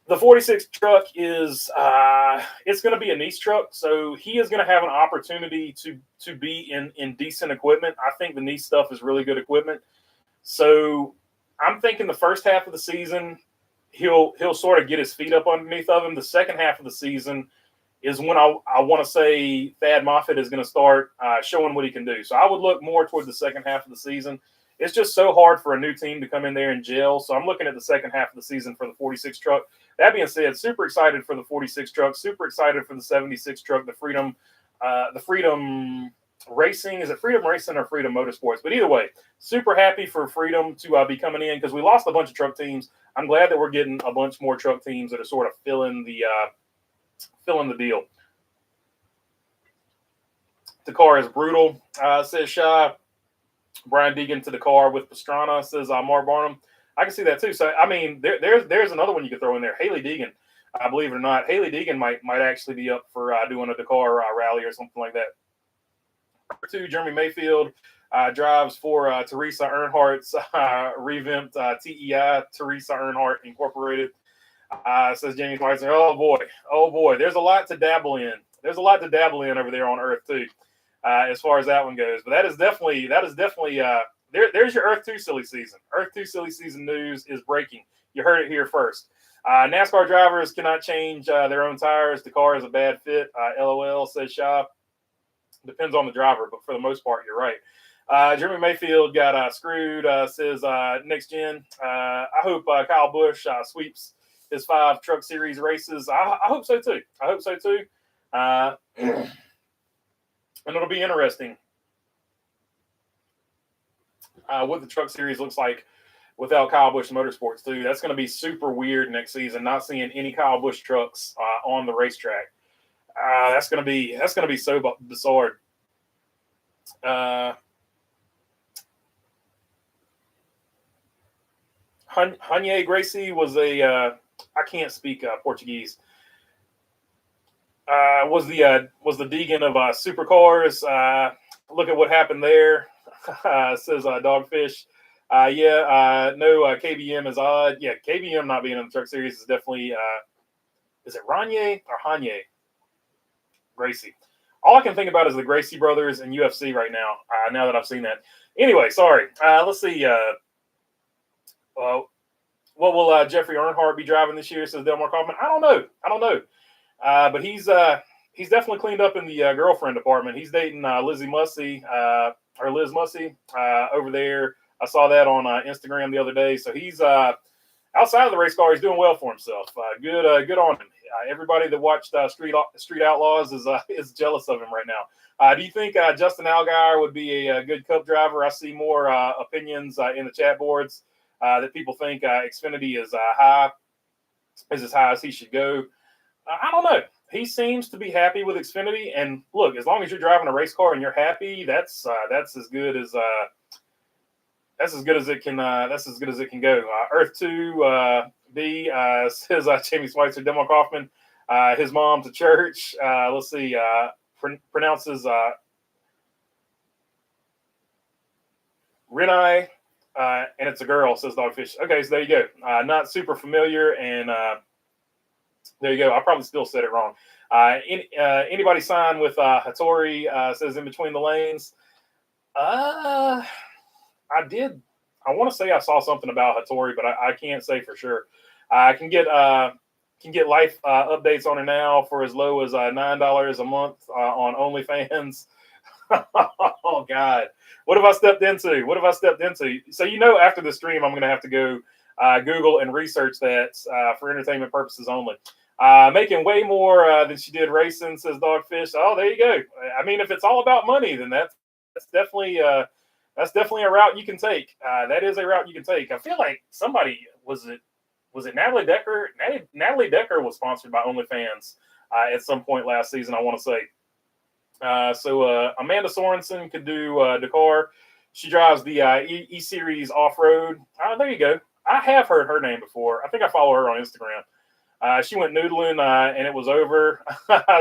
Speaker 1: The 46 truck is it's going to be a niche truck, so he is going to have an opportunity to be in decent equipment. I think the niche stuff is really good equipment. So I'm thinking the first half of the season he'll sort of get his feet up underneath of him. The second half of the season is when I want to say Thad Moffitt is going to start showing what he can do. So I would look more toward the second half of the season. It's just so hard for a new team to come in there and gel. So I'm looking at the second half of the season for the 46 truck. That being said, super excited for the 46 truck, super excited for the 76 truck, the Freedom Racing. Is it Freedom Racing or Freedom Motorsports? But either way, super happy for Freedom to be coming in because we lost a bunch of truck teams. I'm glad that we're getting a bunch more truck teams that are sort of filling the deal. The car is brutal, says Shaw. Brian Deegan to the car with Pastrana, says Mark Barnum. I can see that too. So I mean, there's another one you could throw in there. Haley Deegan, believe it or not, Haley Deegan might actually be up for doing a Dakar rally or something like that. Number 2, Jeremy Mayfield drives for Teresa Earnhardt's revamped TEI, Teresa Earnhardt Incorporated. Says Jamie Schweitzer. Oh boy, there's a lot to dabble in. There's a lot to dabble in over there on Earth too. As far as that one goes. But that is definitely there's your Earth 2 silly season. Earth 2 silly season news is breaking. You heard it here first. NASCAR drivers cannot change their own tires. The car is a bad fit. LOL, says Shaw. Depends on the driver, but for the most part, you're right. Jeremy Mayfield got screwed, says Next Gen. I hope Kyle Busch sweeps his 5 Truck Series races. I hope so too. And it'll be interesting what the Truck Series looks like without Kyle Busch Motorsports too. That's going to be super weird next season. Not seeing any Kyle Busch trucks on the racetrack. That's going to be so bizarre. Hanye Gracie was a I can't speak Portuguese. Was the Deegan of supercars. Look at what happened there, says Dogfish. No, KBM is odd. Yeah, KBM not being in the Truck Series is definitely, is it Ranye or Hanye Gracie? All I can think about is the Gracie brothers and UFC right now, now that I've seen that. Anyway, sorry. Let's see. What will Jeffrey Earnhardt be driving this year, says Delmar Kaufman? I don't know. But he's definitely cleaned up in the girlfriend department. He's dating Liz Mussey over there. I saw that on Instagram the other day. So he's outside of the race car. He's doing well for himself. Good on him. Everybody that watched Street Outlaws is jealous of him right now. Do you think Justin Allgaier would be a good Cup driver? I see more opinions in the chat boards that people think Xfinity is as high as he should go. I don't know. He seems to be happy with Xfinity, and look, as long as you're driving a race car and you're happy, that's as good as it can. That's as good as it can go. Earth 2 B says Jamie Schweitzer, Demo Kaufman, his mom to church. Let's see. Pronounces Renai, and it's a girl, says Dogfish. Okay, so there you go. Not super familiar, and there you go. I probably still said it wrong. Anybody sign with Hattori, says in between the lanes. I want to say I saw something about Hattori, but I can't say for sure. I can get life updates on her now for as low as $9 a month on OnlyFans. Oh God, what have I stepped into? What have I stepped into? So after the stream, I'm going to have to go Google and research that for entertainment purposes only. Making way more than she did racing, says Dogfish. Oh, there you go. I mean, if it's all about money, then that's definitely a route you can take. That is a route you can take. I feel like somebody was it Natalie Decker? Natalie Decker was sponsored by OnlyFans at some point last season, I want to say. So Amanda Sorensen could do Dakar. She drives the E-Series off-road. There you go. I have heard her name before. I think I follow her on Instagram. She went noodling and it was over,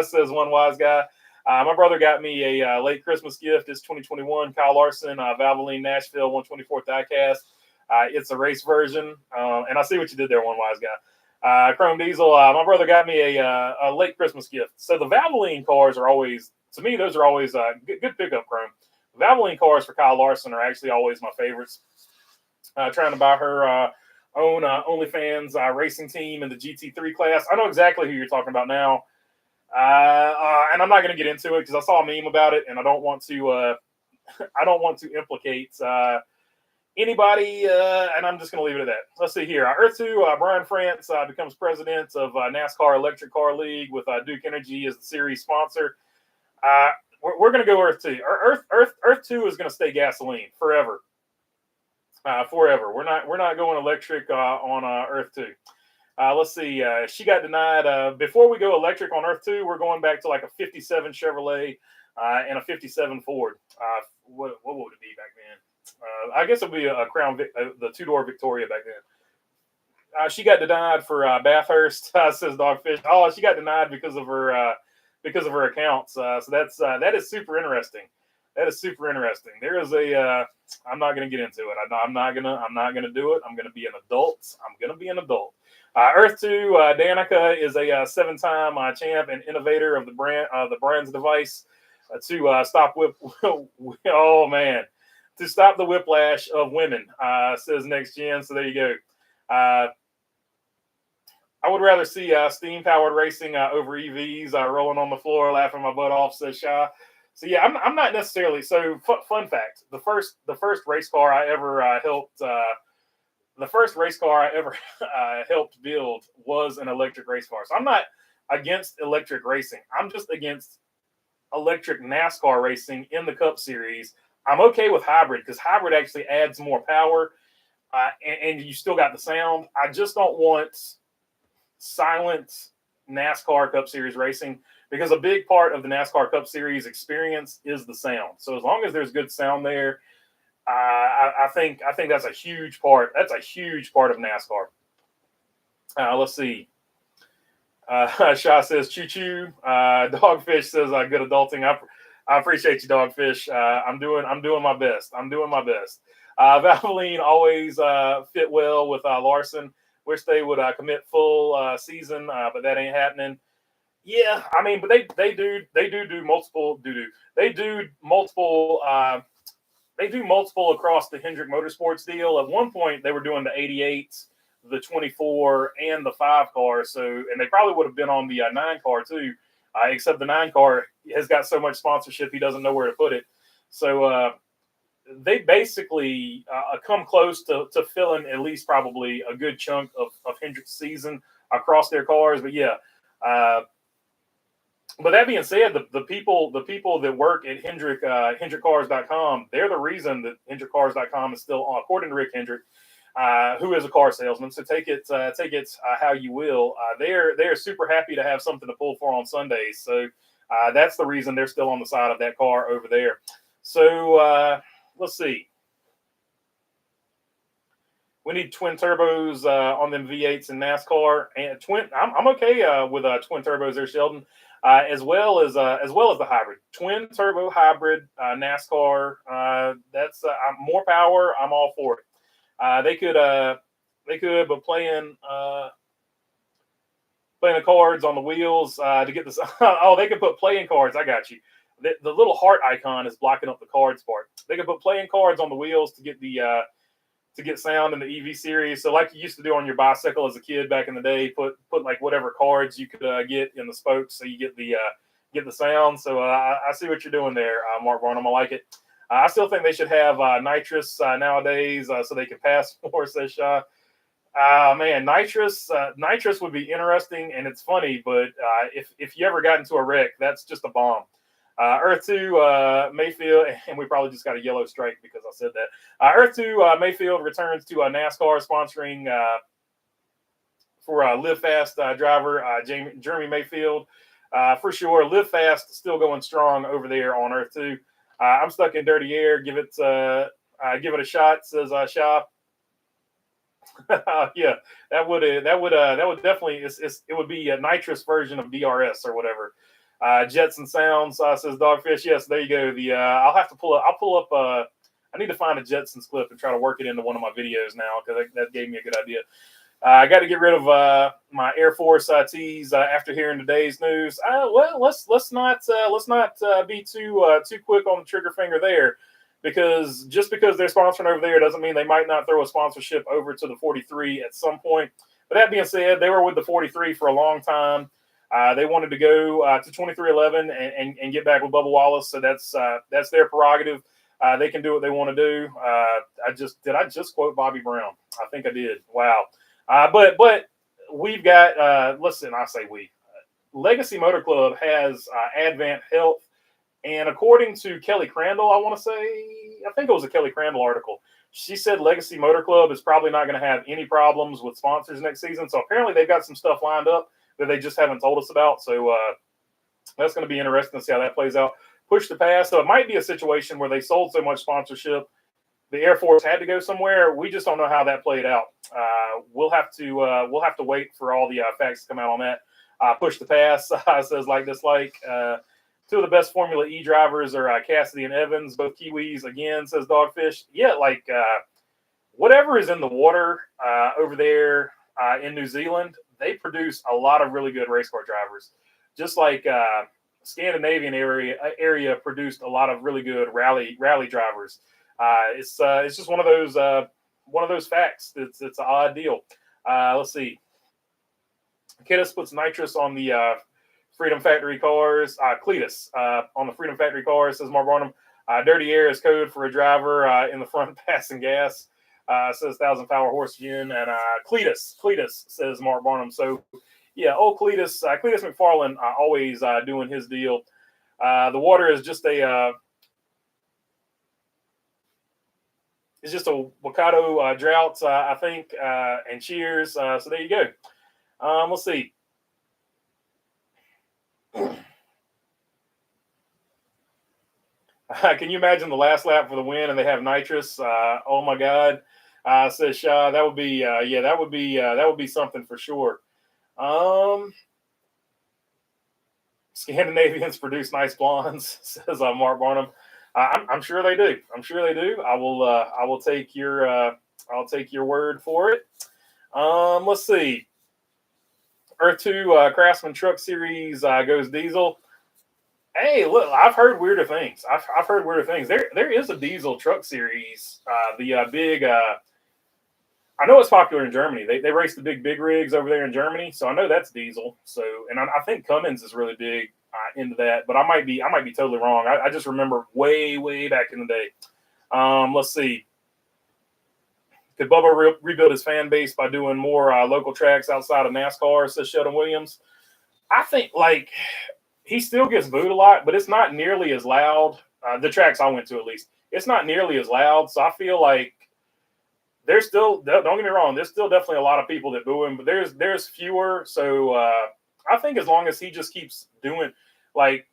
Speaker 1: says one wise guy. My brother got me a late Christmas gift. It's 2021 Kyle Larson Valvoline Nashville 124th diecast. It's a race version. And I see what you did there, one wise guy. Chrome Diesel, my brother got me a late Christmas gift. So the Valvoline cars are always, to me, those are always good pickup, Chrome. The Valvoline cars for Kyle Larson are actually always my favorites. Trying to buy her own OnlyFans racing team in the GT3 class. I know exactly who you're talking about now. And I'm not going to get into it because I saw a meme about it, and I don't want to implicate anybody, and I'm just going to leave it at that. Let's see here. Earth 2, Brian France becomes president of NASCAR Electric Car League with Duke Energy as the series sponsor. We're going to go Earth 2. Earth 2 is going to stay gasoline forever. Forever. We're not going electric on Earth 2. Let's see. She got denied. Before we go electric on Earth 2, we're going back to like a 57 Chevrolet and a 57 Ford. What would it be back then? I guess it would be a Crown, the two-door Victoria back then. She got denied for Bathurst, says Dogfish. Oh, she got denied because of her accounts. So that is super interesting. That is super interesting. There is I'm not going to get into it. I'm not gonna do it. I'm going to be an adult. Earth 2, Danica is a 7-time champ and innovator of the brand's device to stop oh man, to stop the whiplash of women, says Next Gen. So there you go. I would rather see steam-powered racing over EVs rolling on the floor, laughing my butt off, says Shah. So yeah, I'm not necessarily. So fun fact: the first race car I ever helped. The first race car I ever helped build was an electric race car. So I'm not against electric racing. I'm just against electric NASCAR racing in the Cup Series. I'm okay with hybrid because hybrid actually adds more power, and you still got the sound. I just don't want silent NASCAR Cup Series racing because a big part of the NASCAR Cup Series experience is the sound. So as long as there's good sound there, I think that's a huge part. That's a huge part of NASCAR. Let's see. Shah says choo choo. Dogfish says good adulting. I appreciate you, Dogfish. I'm doing my best. Valvoline always fit well with Larson. Wish they would commit full season, but that ain't happening. Yeah, I mean, but they do multiple They do multiple across the Hendrick Motorsports deal. At one point, they were doing the 88, the 24, and the 5 car. So, and they probably would have been on the 9 car too, except the 9 car has got so much sponsorship he doesn't know where to put it. So they basically come close to filling at least probably a good chunk of Hendrick's season across their cars. But yeah. But that being said, the people that work at HendrickCars.com, they're the reason that HendrickCars.com is still on, according to Rick Hendrick, who is a car salesman. So take it how you will. They're super happy to have something to pull for on Sundays. So that's the reason they're still on the side of that car over there. So let's see. We need twin turbos on them V8s in NASCAR, and I'm okay with twin turbos there, Sheldon. As well as the hybrid, twin turbo hybrid NASCAR. That's more power. I'm all for it. They could, but playing the cards on the wheels to get this. Oh, they could put playing cards. I got you. the little heart icon is blocking up the cards part. They could put playing cards on the wheels to get to get sound in the EV series. So like you used to do on your bicycle as a kid back in the day, put like whatever cards you could get in the spokes so you get the sound. So I see what you're doing there, Mark Barnum. I like it. I still think they should have nitrous nowadays so they can pass more, says Shaw. Man, nitrous would be interesting, and it's funny, but if you ever got into a wreck, that's just a bomb. Earth 2 Mayfield, and we probably just got a yellow strike because I said that. Earth 2 Mayfield returns to NASCAR sponsoring for Live Fast driver Jeremy Mayfield. For sure, Live Fast still going strong over there on Earth 2. I'm stuck in dirty air. Give it a shot, says Shop. Yeah, that would definitely it would be a nitrous version of DRS or whatever. Jets and Sounds says Dogfish. Yes, there you go. I'll pull up. I need to find a Jetsons clip and try to work it into one of my videos now because that gave me a good idea. I got to get rid of my Air Force tees after hearing today's news. Well, let's not be too quick on the trigger finger there, because just because they're sponsoring over there doesn't mean they might not throw a sponsorship over to the 43 at some point. But that being said, they were with the 43 for a long time. They wanted to go to 2311 and get back with Bubba Wallace, so that's their prerogative. They can do what they want to do. Did I just quote Bobby Brown? I think I did. Wow. But we've got listen. I say we. Legacy Motor Club has Advent Health, and according to Kelly Crandall, I think it was a Kelly Crandall article. She said Legacy Motor Club is probably not going to have any problems with sponsors next season. So apparently they've got some stuff lined up that they just haven't told us about. So that's going to be interesting to see how that plays out. Push to pass. So it might be a situation where they sold so much sponsorship, the Air Force had to go somewhere. We just don't know how that played out. We'll have to wait for all the facts to come out on that. Push to pass says like dislike. Two of the best Formula E drivers are Cassidy and Evans, both Kiwis. Again, says Dogfish. Yeah, like whatever is in the water over there in New Zealand, they produce a lot of really good race car drivers. Just like Scandinavian area produced a lot of really good rally drivers. It's just one of those facts. It's an odd deal. Let's see. Kiddis puts nitrous on the Freedom Factory cars. Cletus on the Freedom Factory cars, says Mark Barnum. Dirty air is code for a driver in the front passing gas. Says 1,000 power horse again. And Cletus says Mark Barnum. So yeah, old Cletus McFarland always doing his deal. The water is just it's just a Wakado drought, I think, and cheers. So there you go. Let's see. Can you imagine the last lap for the win and they have nitrous? Oh my God, says Shaw. That would be that would be something for sure. Scandinavians produce nice blondes, says Mark Barnum. I'm sure they do. I will take your word for it. Let's see. Earth 2 Craftsman Truck Series goes diesel. Hey, look, I've heard weirder things. I've heard weirder things. There is a diesel truck series. The big. I know it's popular in Germany. They race the big rigs over there in Germany, so I know that's diesel. So, and I think Cummins is really big into that, but I might be totally wrong. I just remember way back in the day. Let's see. Could Bubba rebuild his fan base by doing more local tracks outside of NASCAR, says Sheldon Williams? I think, like, he still gets booed a lot, but it's not nearly as loud. The tracks I went to, at least. It's not nearly as loud, so I feel like there's still, don't get me wrong, there's still definitely a lot of people that boo him, but there's fewer. So I think as long as he just keeps doing, like,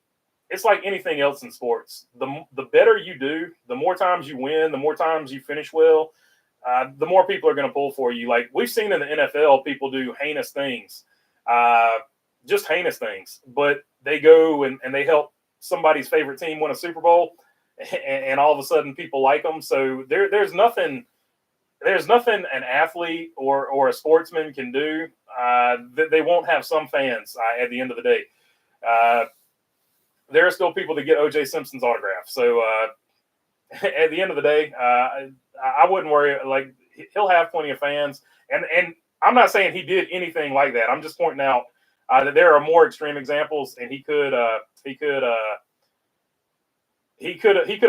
Speaker 1: it's like anything else in sports. The better you do, the more times you win, the more times you finish well, the more people are going to pull for you. Like we've seen in the NFL, people do heinous things, just heinous things, but they go and they help somebody's favorite team win a Super Bowl, and all of a sudden people like them. So there's nothing an athlete or a sportsman can do that they won't have some fans at the end of the day. there are still people that get O.J. Simpson's autograph. So at the end of the day, I wouldn't worry. Like, he'll have plenty of fans, and I'm not saying he did anything like that. I'm just pointing out that there are more extreme examples, and he could have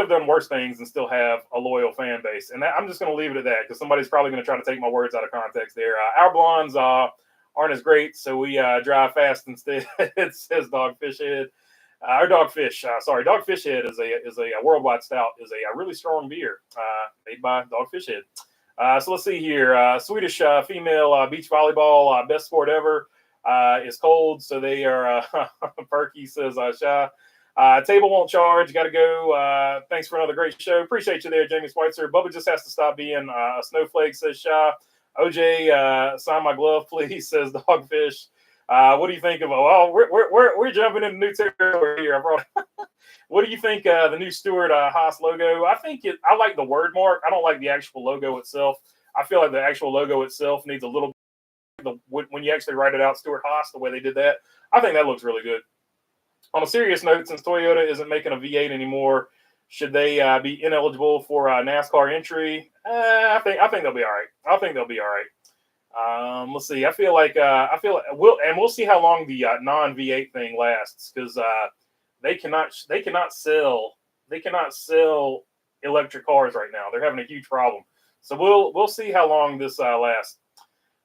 Speaker 1: done worse things and still have a loyal fan base. And I'm just going to leave it at that, because somebody's probably going to try to take my words out of context there. Our blondes aren't as great, so we drive fast instead. It says Dogfish Head. Dogfish Head is a worldwide stout, is a really strong beer made by Dogfish Head. So let's see here. Swedish female beach volleyball, best sport ever, is cold. So they are, Perky says, shy. Table won't charge. Got to go. Thanks for another great show. Appreciate you there, Jamie Schweitzer. Bubba just has to stop being a snowflake, says Shy. OJ, sign my glove, please, says Dogfish. What do you think of? Oh, we're jumping into new territory here. What do you think the new Stewart-Haas logo? I like the word mark. I don't like the actual logo itself. I feel like the actual logo itself needs a little. When you actually write it out, Stewart-Haas, the way they did that, I think that looks really good. On a serious note, since Toyota isn't making a V8 anymore, should they be ineligible for NASCAR entry? I think they'll be all right. I think they'll be all right. Let's see. I feel like we'll see how long the non V8 thing lasts, because they cannot sell electric cars right now. They're having a huge problem. So we'll see how long this lasts.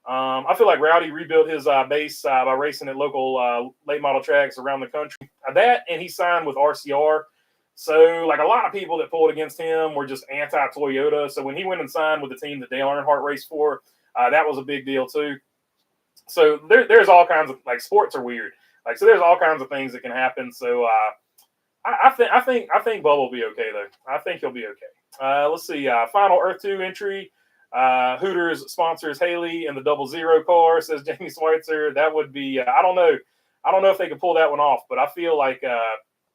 Speaker 1: I feel like Rowdy rebuilt his base by racing at local late model tracks around the country. That, and he signed with RCR. So, like, a lot of people that pulled against him were just anti-Toyota. So when he went and signed with the team that Dale Earnhardt raced for, that was a big deal too. So there's all kinds of, like, sports are weird. Like, so there's all kinds of things that can happen. So I think Bubba will be okay though. I think he'll be okay. Let's see. Final Earth 2 entry. Hooters sponsors Haley and the 00 car, says Jamie Schweitzer. That would be I don't know if they could pull that one off, but I feel like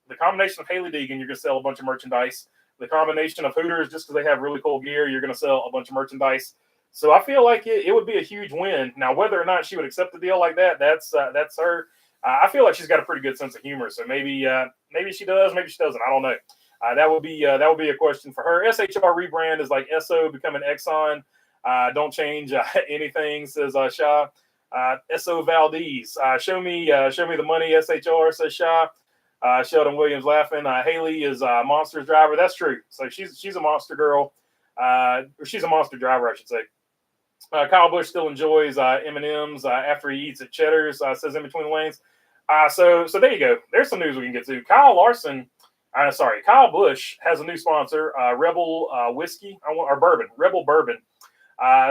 Speaker 1: the combination of Haley Deegan, you're going to sell a bunch of merchandise. The combination of Hooters, just because they have really cool gear, you're going to sell a bunch of merchandise. So I feel like it would be a huge win. Now, whether or not she would accept the deal like that, that's her. I feel like she's got a pretty good sense of humor. So maybe she does, maybe she doesn't. I don't know. That would be a question for her. SHR rebrand is like SO becoming Exxon. Don't change anything, says Shah. SO Valdez. Show me the money, SHR, says Shah. Sheldon Williams laughing. Haley is a Monsters driver. That's true. So she's a monster girl. Or she's a monster driver, I should say. Kyle Busch still enjoys M&Ms after he eats at Cheddar's, says in between the lanes. So there you go. There's some news we can get to. Kyle Busch has a new sponsor, Rebel Whiskey or Bourbon, Rebel Bourbon.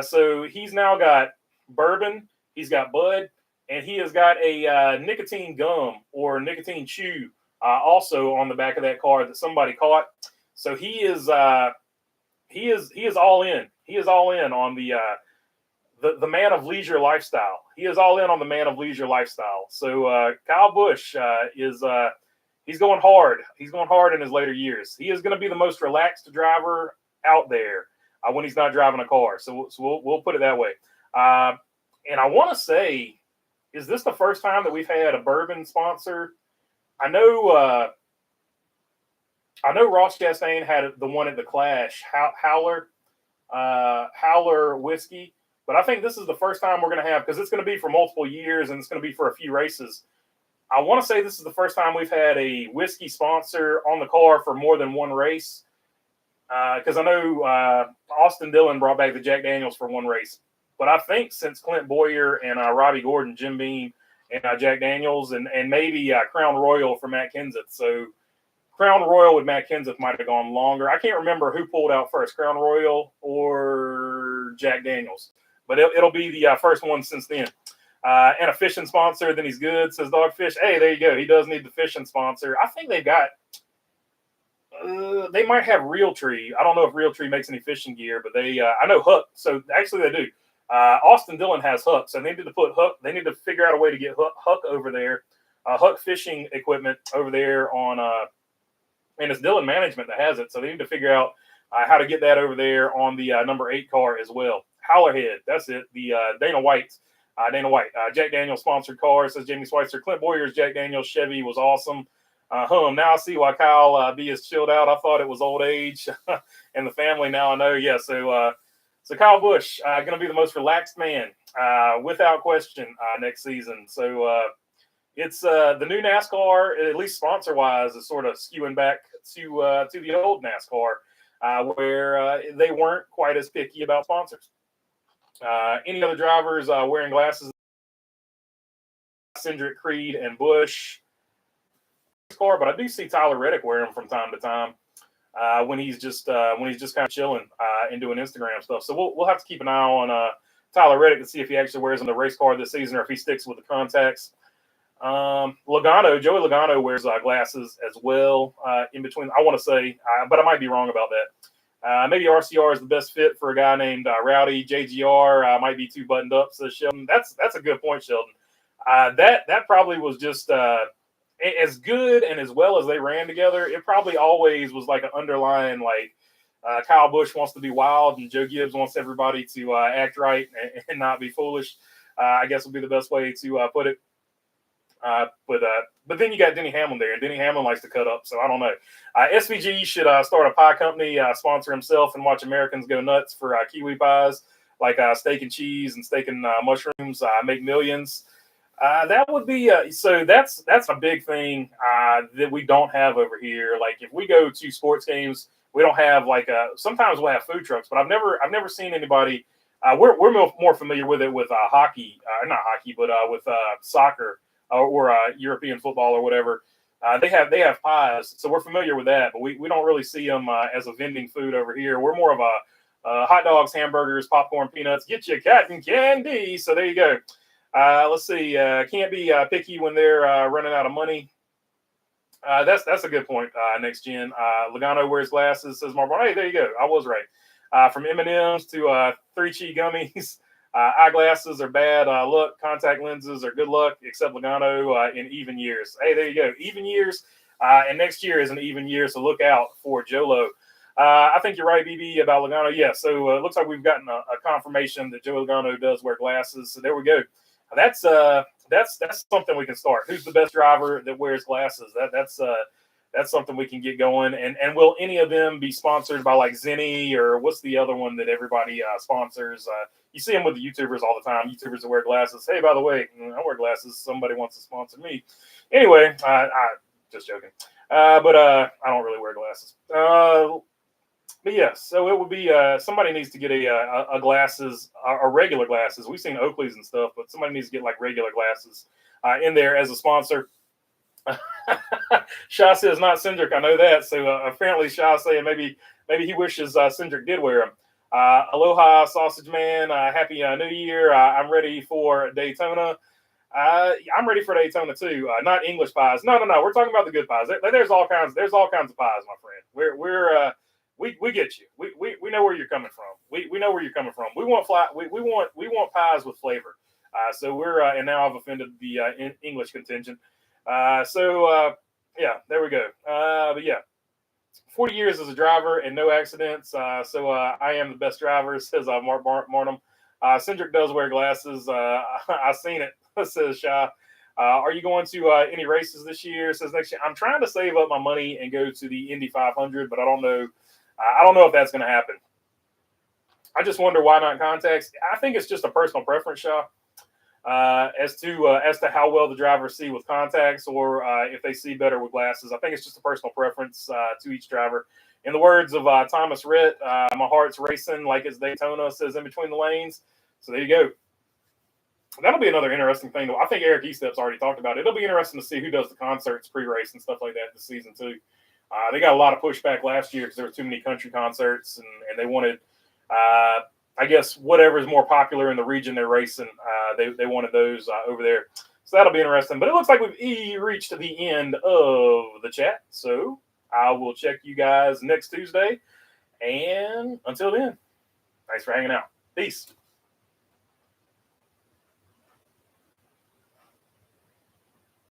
Speaker 1: So he's now got bourbon, he's got Bud, and he has got a nicotine gum or nicotine chew also on the back of that car that somebody caught. So he is all in. He is all in on the man of leisure lifestyle. He is all in on the man of leisure lifestyle. So Kyle Busch he's going hard. He's going hard in his later years. He is going to be the most relaxed driver out there when he's not driving a car. So we'll put it that way. And I want to say, is this the first time that we've had a bourbon sponsor? I know Ross Chastain had the one at the Clash, Howler whiskey. But I think this is the first time we're going to have, because it's going to be for multiple years and it's going to be for a few races. I want to say this is the first time we've had a whiskey sponsor on the car for more than one race. Because I know Austin Dillon brought back the Jack Daniels for one race. But I think since Clint Boyer and Robbie Gordon, Jim Beam, and Jack Daniels, and maybe Crown Royal for Matt Kenseth. So Crown Royal with Matt Kenseth might have gone longer. I can't remember who pulled out first, Crown Royal or Jack Daniels. But it'll be the first one since then. And a fishing sponsor, then he's good, says Dogfish. Hey, there you go. He does need the fishing sponsor. I think they've got they might have Realtree. I don't know if Realtree makes any fishing gear, but they I know Hook. So actually they do. Austin Dillon has Hook. So they need to put Hook. They need to figure out a way to get Hook over there. Hook fishing equipment over there on and it's Dillon Management that has it. So they need to figure out how to get that over there on the number 8 car as well. Howlerhead, that's it. The Dana White. Jack Daniels sponsored car, says Jamie Schweitzer. Clint Boyer's Jack Daniels Chevy was awesome. Now I see why Kyle B is chilled out. I thought it was old age and the family. Now I know. Yeah. So Kyle Busch going to be the most relaxed man without question next season. So it's the new NASCAR, at least sponsor wise, is sort of skewing back to the old NASCAR where they weren't quite as picky about sponsors. Any other drivers wearing glasses? Cindric, Creed, and Busch. But I do see Tyler Reddick wear them from time to time when he's just kind of chilling and doing Instagram stuff. So we'll have to keep an eye on Tyler Reddick to see if he actually wears them the race car this season or if he sticks with the contacts. Joey Logano wears glasses as well in between. I want to say, but I might be wrong about that. Maybe RCR is the best fit for a guy named Rowdy. JGR might be too buttoned up, says Sheldon. That's a good point, Sheldon. That probably was just as good and as well as they ran together. It probably always was like an underlying Kyle Busch wants to be wild and Joe Gibbs wants everybody to act right and not be foolish. I guess would be the best way to put it. But then you got Denny Hamlin there, and Denny Hamlin likes to cut up, so I don't know. SVG should start a pie company, sponsor himself, and watch Americans go nuts for kiwi pies, like steak and cheese and steak and mushrooms, make millions. That would be so. That's a big thing that we don't have over here. Like if we go to sports games, we don't have sometimes we'll have food trucks, but I've never seen anybody. We're more familiar with it with hockey, not hockey, but with soccer. Or European football or whatever, they have pies, so we're familiar with that. But we don't really see them as a vending food over here. We're more of a hot dogs, hamburgers, popcorn, peanuts. Get you cotton candy. So there you go. Let's see. Can't be picky when they're running out of money. That's a good point. Next gen. Logano wears glasses. Says Marble. Hey, there you go. I was right. From M&Ms to 3 Cheat gummies. Eyeglasses are bad luck. Contact lenses are good luck, except Logano in even years. Hey, there you go. Even years. And next year is an even year, so look out for Jolo. I think you're right, BB, about Logano. Yeah, so it looks like we've gotten a confirmation that Joey Logano does wear glasses. So there we go. That's something we can start. Who's the best driver that wears glasses? That's something we can get going. And will any of them be sponsored by like Zenny or what's the other one that everybody sponsors? You see them with the YouTubers all the time. YouTubers that wear glasses. Hey, by the way, I wear glasses. Somebody wants to sponsor me. Anyway, I just joking. But I don't really wear glasses. But yeah, so it would be somebody needs to get a glasses, a regular glasses. We've seen Oakleys and stuff, but somebody needs to get like regular glasses in there as a sponsor. Shaw says not Cindric. I know that. So apparently Shaw saying maybe he wishes Cindric did wear them. Aloha, Sausage Man. Happy New Year. I'm ready for Daytona. I'm ready for Daytona too. Not English pies. No. We're talking about the good pies. There's all kinds of pies, my friend. We get you. We know where you're coming from. We know where you're coming from. We want pies with flavor. So we're and now I've offended the English contingent. Yeah, there we go. But yeah. 40 years as a driver and no accidents. So I am the best driver, says Mark Marnham. Cindric does wear glasses. I've seen it, says Shaw. Are you going to any races this year? Says next year. I'm trying to save up my money and go to the Indy 500, but I don't know. I don't know if that's going to happen. I just wonder why not contacts. I think it's just a personal preference, Shaw. As to how well the drivers see with contacts or if they see better with glasses. I think it's just a personal preference to each driver. In the words of Thomas Ritt, my heart's racing like it's Daytona, says in between the lanes. So there you go. That'll be another interesting thing. I think Eric Estep's already talked about it. It'll be interesting to see who does the concerts pre-race and stuff like that this season too. They got a lot of pushback last year because there were too many country concerts and they wanted I guess whatever's more popular in the region they're racing, they wanted those over there. So that'll be interesting. But it looks like we've reached the end of the chat. So I will check you guys next Tuesday. And until then, thanks for hanging out. Peace.